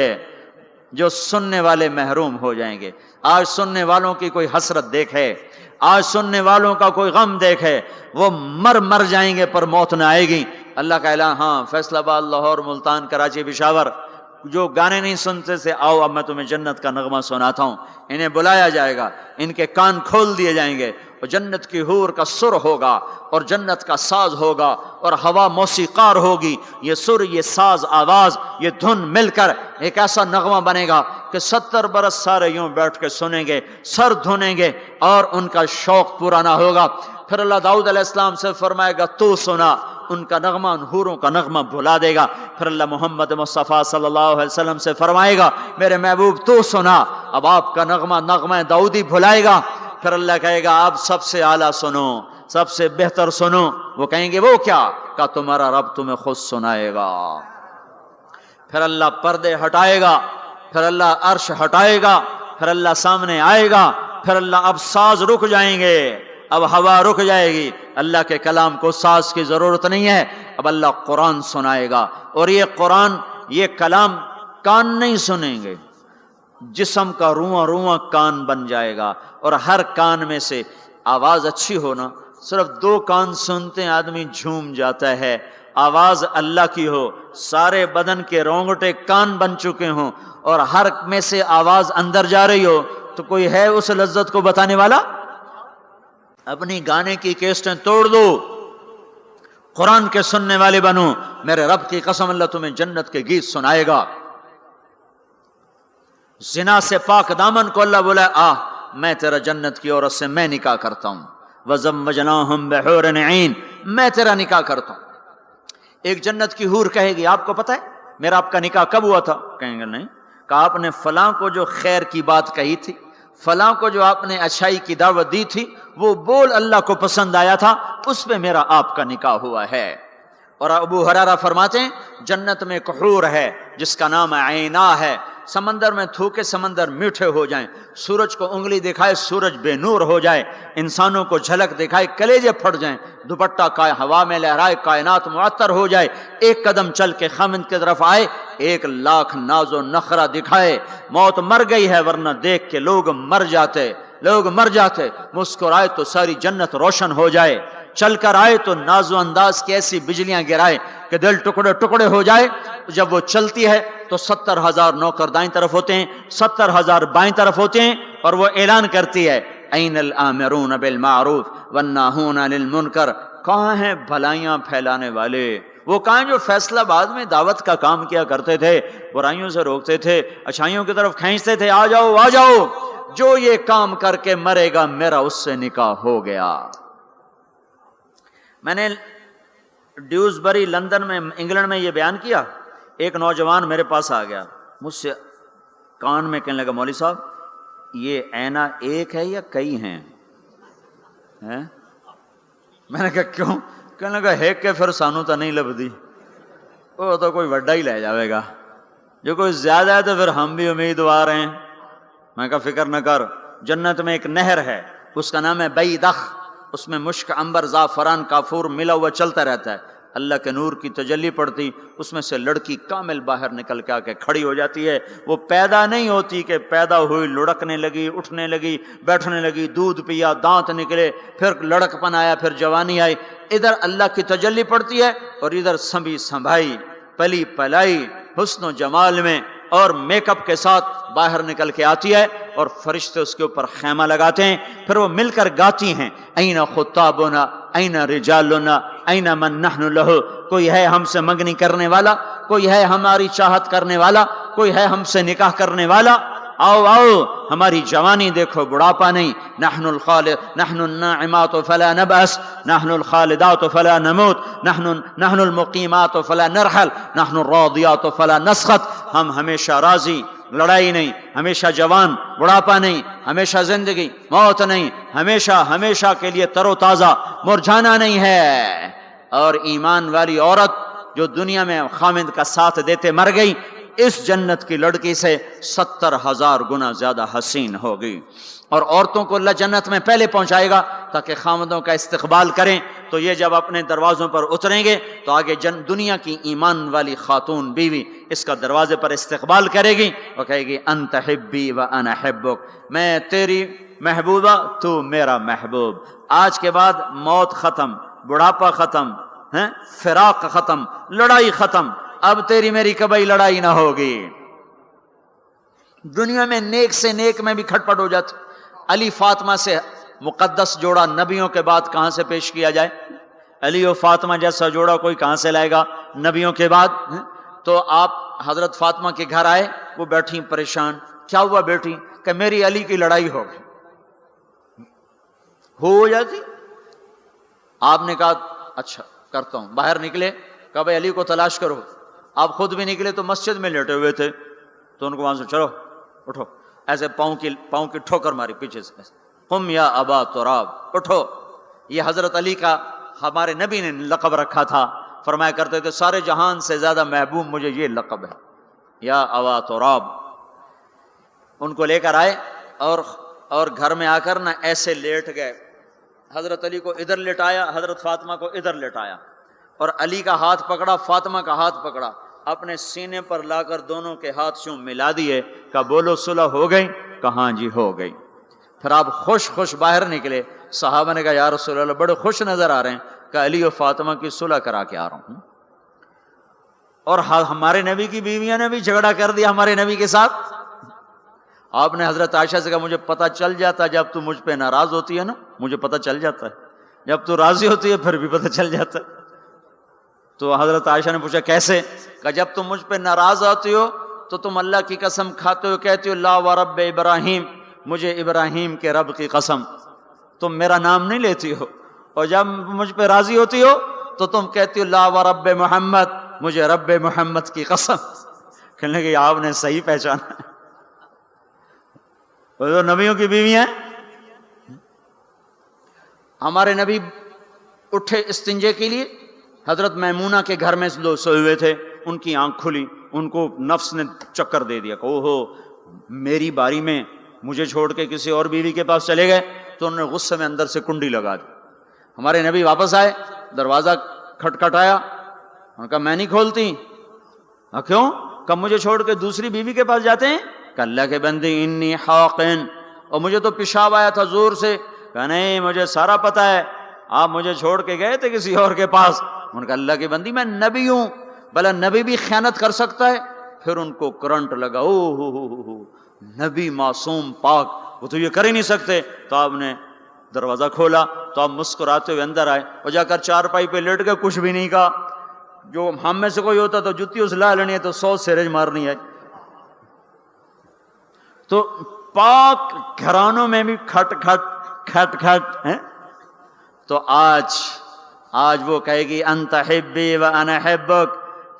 جو سننے والے محروم ہو جائیں گے۔ آج سننے والوں کی کوئی حسرت دیکھے، آج سننے والوں کا کوئی غم دیکھے، وہ مر جائیں گے پر موت نہ آئے گی۔ اللہ کا اعلان، ہاں فیصل آباد، لاہور، ملتان، کراچی، پشاور، جو گانے نہیں سنتے سے آؤ اب میں تمہیں جنت کا نغمہ سناتا ہوں۔ انہیں بلایا جائے گا، ان کے کان کھول دیے جائیں گے، اور جنت کی حور کا سر ہوگا اور جنت کا ساز ہوگا اور ہوا موسیقار ہوگی، یہ سر، یہ ساز، آواز، یہ دھن مل کر ایک ایسا نغمہ بنے گا کہ 70 برس سارے یوں بیٹھ کے سنیں گے، سر دھنیں گے اور ان کا شوق پورا نہ ہوگا۔ پھر اللہ داؤد علیہ السلام سے فرمائے گا تو سنا، ان کا نغمہ، ان حوروں کا نغمہ بھلا دے گا۔ پھر اللہ محمد مصطفیٰ صلی اللہ علیہ وسلم سے فرمائے گا میرے محبوب تو سنا، اب آپ کا نغمہ داؤدی بھلائے گا۔ پھر اللہ کہے گا آپ سب سے اعلیٰ سنو، سب سے بہتر سنو۔ وہ کہیں گے وہ کیا؟ کہ تمہارا رب تمہیں خود سنائے گا۔ پھر اللہ پردے ہٹائے گا، پھر اللہ عرش ہٹائے گا، پھر اللہ سامنے آئے گا، پھر اللہ اب ساز رک جائیں گے، اب ہوا رک جائے گی، اللہ کے کلام کو ساز کی ضرورت نہیں ہے، اب اللہ قرآن سنائے گا۔ اور یہ قرآن، یہ کلام کان نہیں سنیں گے، جسم کا رواں رواں کان بن جائے گا، اور ہر کان میں سے آواز اچھی ہونا، صرف 2 کان سنتے ہیں آدمی جھوم جاتا ہے، آواز اللہ کی ہو، سارے بدن کے رونگٹے کان بن چکے ہوں اور ہر میں سے آواز اندر جا رہی ہو، تو کوئی ہے اس لذت کو بتانے والا؟ اپنی گانے کی کیسٹیں توڑ دو، قرآن کے سننے والے بنو، میرے رب کی قسم اللہ تمہیں جنت کے گیت سنائے گا۔ زنا سے پاک دامن کو اللہ بولا میں تیرا جنت کی عورت سے میں نکاح کرتا ہوں، وَزَوَّجْنَاهُمْ بِحُورٍ عِينٍ، میں تیرا نکاح کرتا ہوں۔ ایک جنت کی حور کہے گی آپ کو پتہ ہے میرا آپ کا نکاح کب ہوا تھا؟ کہیں گے نہیں۔ کہا آپ نے فلاں کو جو خیر کی بات کہی تھی، فلاں کو جو آپ نے اچھائی کی دعوت دی تھی، وہ بول اللہ کو پسند آیا تھا، اس پہ میرا آپ کا نکاح ہوا ہے۔ اور ابو ہریرہ فرماتے ہیں جنت میں ایک حور ہے جس کا نام عینا ہے، سمندر میں تھوکے سمندر میٹھے ہو جائیں، سورج کو انگلی دکھائے سورج بے نور ہو جائے، انسانوں کو جھلک دکھائے کلیجے پھٹ جائیں، دوپٹہ ہوا میں لہرائے کائنات معطر ہو جائے، ایک قدم چل کے خامند کی طرف آئے، 1,00,000 ناز و نخرہ دکھائے، موت مر گئی ہے ورنہ دیکھ کے لوگ مر جاتے، مسکرائے تو ساری جنت روشن ہو جائے، چل کر آئے تو ناز و انداز کی ایسی بجلیاں گرائے کہ دل ٹکڑے ٹکڑے ہو جائے۔ جب وہ چلتی ہے تو 70,000 نوکر دائیں طرف ہوتے ہیں، 70,000 بائیں طرف ہوتے ہیں، اور وہ اعلان کرتی ہے این الآمرون بالمعروف والناہون عن المنکر، کہاں ہیں بھلائیاں پھیلانے والے، وہ کہاں جو فیصل آباد میں دعوت کا کام کیا کرتے تھے، برائیوں سے روکتے تھے، اچھائیوں کی طرف کھینچتے تھے، آ جاؤ، جو یہ کام کر کے مرے گا میرا اس سے نکاح ہو گیا۔ میں نے ڈیوزبری لندن میں انگلینڈ میں یہ بیان کیا، ایک نوجوان میرے پاس آ گیا، مجھ سے کان میں کہنے لگا مولوی صاحب یہ عینہ ایک ہے یا کئی ہیں؟ میں نے کہا کیوں؟ کہنے لگا ہے کہ پھر سانو تو نہیں لبدی، وہ تو کوئی وڈا ہی لے جاوے گا، جو کوئی زیادہ ہے تو پھر ہم بھی امیدوار ہیں۔ میں کہا فکر نہ کر، جنت میں ایک نہر ہے اس کا نام ہے بیدخ، اس میں مشک، عنبر، زعفران، کافور ملا ہوا چلتا رہتا ہے، اللہ کے نور کی تجلی پڑتی، اس میں سے لڑکی کامل باہر نکل کے آ کے کھڑی ہو جاتی ہے۔ وہ پیدا نہیں ہوتی کہ پیدا ہوئی لڑکنے لگی، اٹھنے لگی، بیٹھنے لگی، دودھ پیا، دانت نکلے، پھر لڑک پن آیا، پھر جوانی آئی، ادھر اللہ کی تجلی پڑتی ہے اور ادھر سنبھی سنبھائی، پلی پلائی، حسن و جمال میں اور میک اپ کے ساتھ باہر نکل کے آتی ہے، اور فرشتے اس کے اوپر خیمہ لگاتے ہیں، پھر وہ مل کر گاتی ہیں این خطابنا این رجالنا این من نحن لہ، کوئی ہے ہم سے منگنی کرنے والا، کوئی ہے ہماری چاہت کرنے والا، کوئی ہے ہم سے نکاح کرنے والا۔ آؤ آؤ ہماری جوانی دیکھو بڑھاپا نہیں، نحن الناعمات فلا نبأس، نحن الخالدات فلا نموت، نحن المقیمات فلا نرحل، نحن الراضیات فلا نسخط، ہم ہمیشہ راضی، لڑائی نہیں، ہمیشہ جوان، بڑھاپا نہیں، ہمیشہ زندگی، موت نہیں، ہمیشہ ہمیشہ کے لیے تر و تازہ، مرجھانا نہیں ہے۔ اور ایمان والی عورت جو دنیا میں خامند کا ساتھ دیتے مر گئی، اس جنت کی لڑکی سے 70,000 گنا زیادہ حسین ہوگی۔ اور عورتوں کو اللہ جنت میں پہلے پہنچائے گا تاکہ خامندوں کا استقبال کریں، تو یہ جب اپنے دروازوں پر اتریں گے تو آگے دنیا کی ایمان والی خاتون بیوی اس کا دروازے پر استقبال کرے گی، وہ کہے گی انت حبی و انا حبک، میں تیری محبوبہ تو میرا محبوب۔ آج کے بعد موت ختم، بڑھاپا ختم، فراق ختم، لڑائی ختم، اب تیری میری کبھی لڑائی نہ ہوگی۔ دنیا میں نیک سے نیک میں بھی کھٹ پٹ ہو جاتی۔ علی فاطمہ سے مقدس جوڑا نبیوں کے بعد کہاں سے پیش کیا جائے؟ علی و فاطمہ جیسا جوڑا کوئی کہاں سے لائے گا نبیوں کے بعد؟ تو آپ حضرت فاطمہ کے گھر آئے، وہ بیٹھی پریشان، کیا ہوا بیٹی؟ کہ میری علی کی لڑائی ہو گئی۔ ہو جاتی؟ آپ نے کہا اچھا کرتا ہوں۔ باہر نکلے، کہا بھائی علی کو تلاش کرو۔ آپ خود بھی نکلے تو مسجد میں لیٹے ہوئے تھے، تو ان کو وہاں سے چلو اٹھو، ایسے پاؤں کی ٹھوکر ماری پیچھے سے، قم یا ابا تراب، اٹھو۔ یہ حضرت علی کا ہمارے نبی نے لقب رکھا تھا، فرمایا کرتے تھے سارے جہان سے زیادہ محبوب مجھے یہ لقب ہے، یا ابا تراب۔ ان کو لے کر آئے اور گھر میں آ کر نہ ایسے لیٹ گئے، حضرت علی کو ادھر لٹایا، حضرت فاطمہ کو ادھر لٹایا، اور علی کا ہاتھ پکڑا، فاطمہ کا ہاتھ پکڑا، اپنے سینے پر لا کر دونوں کے ہاتھ یوں ملا دیے، کہا بولو صلح ہو گئی؟ کہاں جی ہو گئی۔ پھر آپ خوش باہر نکلے، صحابہ نے کہا یا رسول اللہ بڑے خوش نظر آ رہے ہیں، کہ علی و فاطمہ کی صلح کرا کے آ رہا ہوں۔ اور ہمارے نبی کی بیویاں نے بھی جھگڑا کر دیا ہمارے نبی کے ساتھ۔ آپ نے حضرت عائشہ سے کہا مجھے پتہ چل جاتا جب تو مجھ پہ ناراض ہوتی ہے نا، مجھے پتہ چل جاتا ہے، جب تو راضی ہوتی ہے پھر بھی پتہ چل جاتا ہے۔ تو حضرت عائشہ نے پوچھا کیسے؟ کہ جب تم مجھ پہ ناراض ہوتی ہو تو تم اللہ کی قسم کھاتے ہو، کہتے ہو لا ورب ابراہیم، مجھے ابراہیم کے رب کی قسم، تم میرا نام نہیں لیتی ہو، اور جب مجھ پہ راضی ہوتی ہو تو تم کہتی ہو لا ورب محمد، مجھے رب محمد کی قسم۔ کہنے لگے آپ نے صحیح پہچانا، وہ تو نبیوں کی بیویاں ہیں۔ ہمارے نبی اٹھے استنجے کے لیے، حضرت میمونہ کے گھر میں لوگ سوئے ہوئے تھے، ان کی آنکھ کھلی، ان کو نفس نے چکر دے دیا کہ اوہو میری باری میں مجھے چھوڑ کے کسی اور بیوی کے پاس چلے گئے، تو انہوں نے غصے میں اندر سے کنڈی لگا دی۔ ہمارے نبی واپس آئے، دروازہ کھٹکھٹایا، انہوں نے کہا میں نہیں کھولتی۔ کیوں؟ کہ مجھے چھوڑ کے دوسری بیوی کے پاس جاتے ہیں؟ کہ اللہ کے بندے انی حاقن، اور مجھے تو پیشاب آیا تھا زور سے۔ کہ نہیں مجھے سارا پتہ ہے، آپ مجھے چھوڑ کے گئے تھے کسی اور کے پاس۔ ان کا اللہ کی بندی میں نبی ہوں، بھلا نبی بھی خیانت کر سکتا ہے؟ پھر ان کو کرنٹ لگا، او نبی معصوم پاک، وہ تو یہ کر ہی نہیں سکتے۔ تو آپ نے دروازہ کھولا تو آپ مسکراتے ہوئے اندر آئے، اور جا کر چارپائی پہ لیٹ گئے، کچھ بھی نہیں کہا۔ جو ہم میں سے کوئی ہوتا تو جتی اس لا لینی ہے تو 100 سیرج مارنی ہے۔ تو پاک گھرانوں میں بھی کھٹ کھٹ ہیں۔ تو آج وہ کہے گی انت حبی و انا حبک،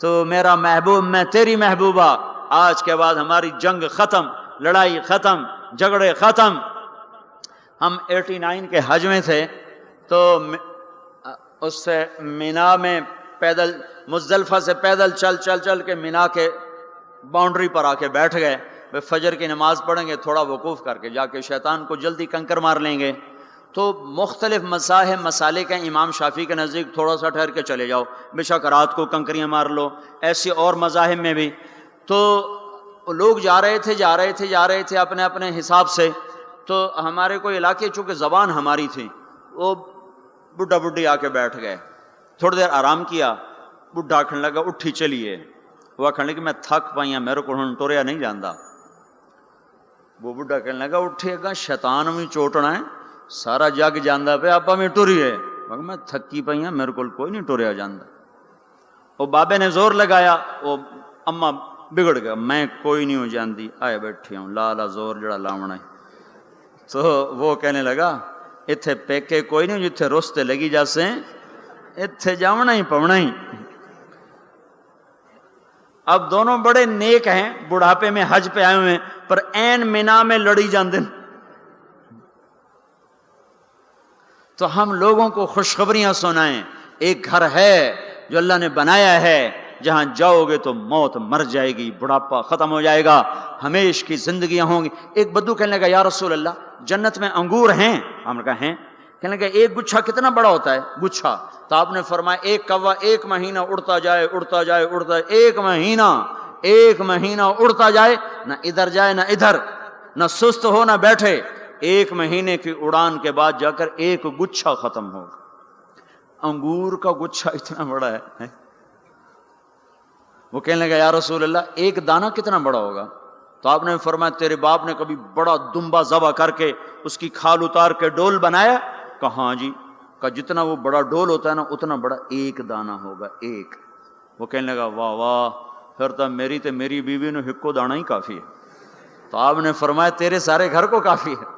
تو میرا محبوب میں تیری محبوبہ۔ آج کے بعد ہماری جنگ ختم، لڑائی ختم، جھگڑے ختم۔ ہم 89 کے حج میں تھے، تو اس سے مینا میں پیدل، مزدلفہ سے پیدل چل کے مینا کے باؤنڈری پر آ کے بیٹھ گئے۔ فجر کی نماز پڑھیں گے، تھوڑا وقوف کر کے جا کے شیطان کو جلدی کنکر مار لیں گے۔ تو مختلف مذاہب مسالے کے امام شافعی کے نزدیک تھوڑا سا ٹھہر کے چلے جاؤ، بے شک رات کو کنکریاں مار لو، ایسے اور مذاہب میں بھی۔ تو لوگ جا رہے تھے اپنے اپنے حساب سے۔ تو ہمارے کوئی علاقے چونکہ زبان ہماری تھی، وہ بڈھا بڈھی آ کے بیٹھ گئے، تھوڑی دیر آرام کیا، بڈھا آکھنے لگا اٹھی چلیے، وہ آکھنے لگا میں تھک پائیاں، میرے کو ہن ٹوریا نہیں جاندا۔ وہ بڈھا کہنے لگا اٹھے گا شیطان بھی چوٹنا ہے، سارا جگ جانا پہ آپ میں ٹوریے، میں تھکی پئی ہاں، میرے کو کوئی نہیں ٹوریا جانا۔ وہ بابے نے زور لگایا، وہ اماں بگڑ گیا، میں کوئی نہیں ہوں جاندی، آئے بیٹھے ہوں لالا زور جڑا لاونا ہے۔ تو وہ کہنے لگا اتھے پیکے کوئی نہیں جتھے رستے لگی جاسے اتھے جاونا ہی پونا ہی۔ اب دونوں بڑے نیک ہیں، بڑھاپے میں حج پہ آئے ہوئے ہیں، پر این مینا میں لڑی جاندن۔ تو ہم لوگوں کو خوشخبریاں سنائیں، ایک گھر ہے جو اللہ نے بنایا ہے، جہاں جاؤ گے تو موت مر جائے گی، بڑھاپا ختم ہو جائے گا، ہمیش کی زندگیاں ہوں گی۔ ایک بدو کہنے لگا یا رسول اللہ جنت میں انگور ہیں؟ ہم نے کہا ہیں۔ کہنے لگا ایک گچھا کتنا بڑا ہوتا ہے؟ گچھا۔ تو آپ نے فرمایا ایک کوا ایک مہینہ اڑتا جائے اڑتا جائے اڑتا جائے، ایک مہینہ اڑتا جائے، نہ ادھر جائے نہ ادھر، نہ سست ہو نہ بیٹھے، ایک مہینے کی اڑان کے بعد جا کر ایک گچھا ختم ہوگا۔ انگور کا گچھا اتنا بڑا ہے۔ وہ کہنے لگا یا رسول اللہ ایک دانہ کتنا بڑا ہوگا؟ تو آپ نے فرمایا تیرے باپ نے کبھی بڑا دمبا ذبح کر کے اس کی کھال اتار کے ڈول بنایا؟ کہا ہاں جی۔ کہا جتنا وہ بڑا ڈول ہوتا ہے نا اتنا بڑا ایک دانہ ہوگا، ایک۔ وہ کہنے لگا واہ واہ، پھر تو میری تے میری بیوی نے ہکو دانہ ہی کافی ہے۔ تو آپ نے فرمایا تیرے سارے گھر کو کافی ہے۔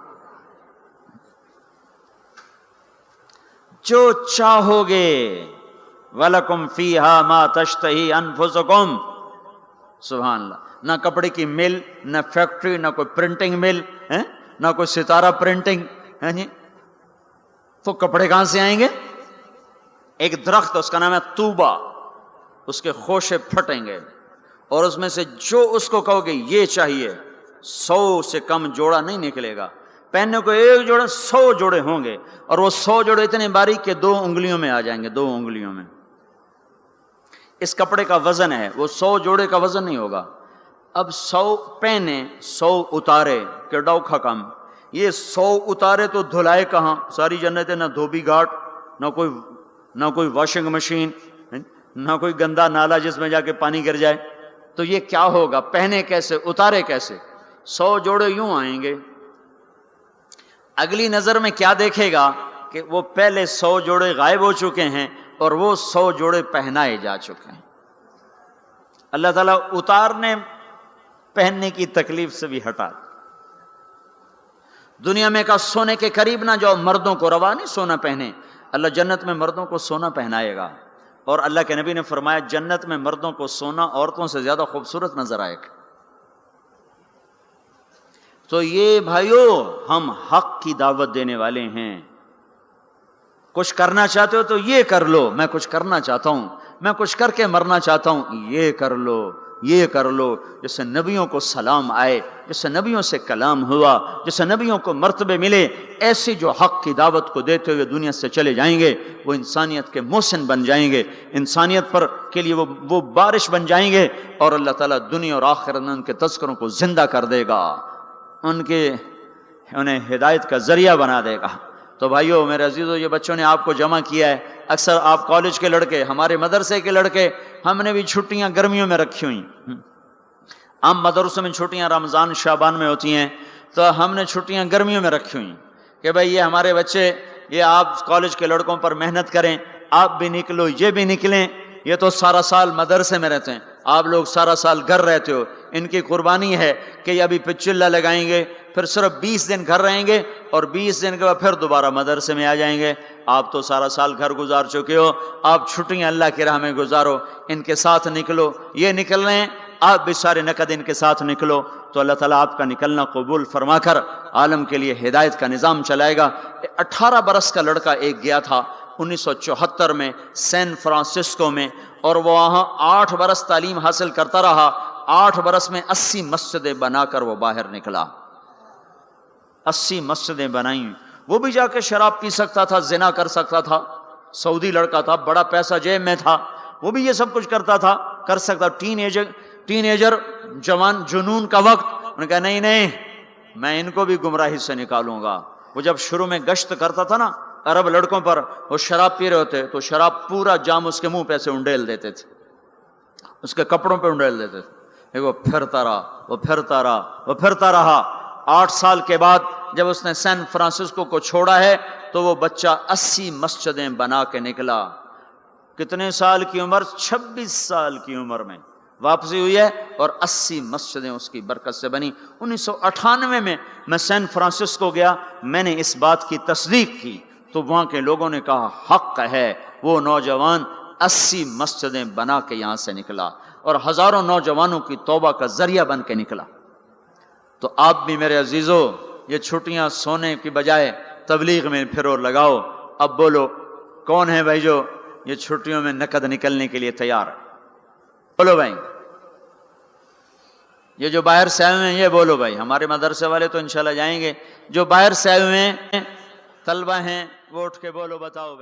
جو چاہو گے وَلَكُمْ فِيهَا مَا تَشْتَهِي أَنفُسُكُمْ، سبحان اللہ۔ نہ کپڑے کی مل، نہ فیکٹری، نہ کوئی پرنٹنگ مل، نہ کوئی ستارہ پرنٹنگ، تو کپڑے کہاں سے آئیں گے؟ ایک درخت اس کا نام ہے طوبہ، اس کے خوشے پھٹیں گے اور اس میں سے جو اس کو کہو گے یہ چاہیے 100 سے کم جوڑا نہیں نکلے گا۔ پہننے کو ایک جوڑا 100 جوڑے ہوں گے، اور وہ 100 جوڑے اتنے باریک کہ 2 انگلیوں میں آ جائیں گے، 2 انگلیوں میں۔ اس کپڑے کا وزن ہے، وہ 100 جوڑے کا وزن نہیں ہوگا۔ اب 100 پہنے 100 اتارے کہ ڈوکھا کم، یہ 100 اتارے تو دھلائے کہاں؟ ساری جنت ہے، نہ دھوبی گھاٹ، نہ کوئی واشنگ مشین، نہ کوئی گندا نالا جس میں جا کے پانی گر جائے۔ تو یہ کیا ہوگا؟ پہنے کیسے، اتارے کیسے؟ 100 جوڑے یوں آئیں گے۔ اگلی نظر میں کیا دیکھے گا کہ وہ پہلے 100 جوڑے غائب ہو چکے ہیں اور وہ 100 جوڑے پہنائے جا چکے ہیں۔ اللہ تعالیٰ اتارنے پہننے کی تکلیف سے بھی ہٹا۔ دنیا میں کا سونے کے قریب نہ جاؤ، مردوں کو روا نہیں سونا پہنے۔ اللہ جنت میں مردوں کو سونا پہنائے گا، اور اللہ کے نبی نے فرمایا جنت میں مردوں کو سونا عورتوں سے زیادہ خوبصورت نظر آئے گا۔ تو یہ بھائیو ہم حق کی دعوت دینے والے ہیں۔ کچھ کرنا چاہتے ہو تو یہ کر لو، میں کچھ کرنا چاہتا ہوں، میں کچھ کر کے مرنا چاہتا ہوں، یہ کر لو، یہ کر لو۔ جیسے نبیوں کو سلام آئے، جیسے نبیوں سے کلام ہوا، جیسے نبیوں کو مرتبے ملے، ایسی جو حق کی دعوت کو دیتے ہوئے دنیا سے چلے جائیں گے وہ انسانیت کے محسن بن جائیں گے، انسانیت پر کے لیے وہ بارش بن جائیں گے، اور اللہ تعالیٰ دنیا اور آخرت میں ان کے تذکروں کو زندہ کر دے گا، انہیں ہدایت کا ذریعہ بنا دے گا۔ تو بھائیو میرے عزیزو، یہ بچوں نے آپ کو جمع کیا ہے، اکثر آپ کالج کے لڑکے، ہمارے مدرسے کے لڑکے، ہم نے بھی چھٹیاں گرمیوں میں رکھی ہوئی۔ عام مدرسوں میں چھٹیاں رمضان شعبان میں ہوتی ہیں، تو ہم نے چھٹیاں گرمیوں میں رکھی ہوئی کہ بھائی یہ ہمارے بچے، یہ آپ کالج کے لڑکوں پر محنت کریں، آپ بھی نکلو، یہ بھی نکلیں، یہ تو سارا سال مدرسے میں رہتے ہیں، آپ لوگ سارا سال گھر رہتے ہو، ان کی قربانی ہے کہ یہ ابھی چلہ لگائیں گے، پھر صرف 20 دن گھر رہیں گے اور 20 دن کے بعد پھر دوبارہ مدرسے میں آ جائیں گے۔ آپ تو سارا سال گھر گزار چکے ہو، آپ چھٹیاں اللہ کی راہ میں گزارو، ان کے ساتھ نکلو، یہ نکل رہے ہیں، آپ بھی سارے نقد ان کے ساتھ نکلو، تو اللہ تعالیٰ آپ کا نکلنا قبول فرما کر عالم کے لیے ہدایت کا نظام چلائے گا۔ 18 برس کا لڑکا ایک گیا تھا 1974 میں سین فرانسسکو میں، اور وہ وہاں 8 برس تعلیم حاصل کرتا رہا، 8 برس میں 80 مسجدیں بنا کر وہ باہر نکلا، 80 مسجدیں بنائیں۔ وہ بھی جا کے شراب پی سکتا تھا، زنا کر سکتا تھا، سعودی لڑکا تھا، بڑا پیسہ جیب میں تھا، وہ بھی یہ سب کچھ کرتا تھا، کر سکتا۔ ٹین ایجر جوان جنون کا وقت، انہوں نے کہا نہیں نہیں، میں ان کو بھی گمراہی سے نکالوں گا۔ وہ جب شروع میں گشت کرتا تھا نا عرب لڑکوں پر، وہ شراب پی رہے ہوتے تو شراب پورا جام اس کے منہ پہ سے انڈیل دیتے تھے، اس کے کپڑوں پہ انڈیل دیتے تھے۔ وہ پھرتا رہا، وہ پھرتا رہا، وہ پھرتا رہا۔ 8 سال کے بعد جب اس نے سین فرانسسکو کو چھوڑا ہے تو وہ بچہ 80 مسجدیں بنا کے نکلا۔ کتنے سال کی عمر؟ 26 سال کی عمر میں واپسی ہوئی ہے اور 80 مسجدیں اس کی برکت سے بنی۔ 1998 میں سین فرانسسکو گیا، میں نے اس بات کی تصدیق کی تو وہاں کے لوگوں نے کہا حق ہے، وہ نوجوان 80 مسجدیں بنا کے یہاں سے نکلا اور ہزاروں نوجوانوں کی توبہ کا ذریعہ بن کے نکلا۔ تو آپ بھی میرے عزیزو یہ چھٹیاں سونے کی بجائے تبلیغ میں پھرو لگاؤ۔ اب بولو کون ہے بھائی جو یہ چھٹیوں میں نقد نکلنے کے لیے تیار ہے؟ بولو بھائی، یہ جو باہر سے آئے ہوئے ہیں یہ بولو بھائی۔ ہمارے مدرسے والے تو انشاءاللہ جائیں گے، جو باہر سے آئے ہوئے ہیں طلبہ ہیں وہ اٹھ کے بولو، بتاؤ بھائی۔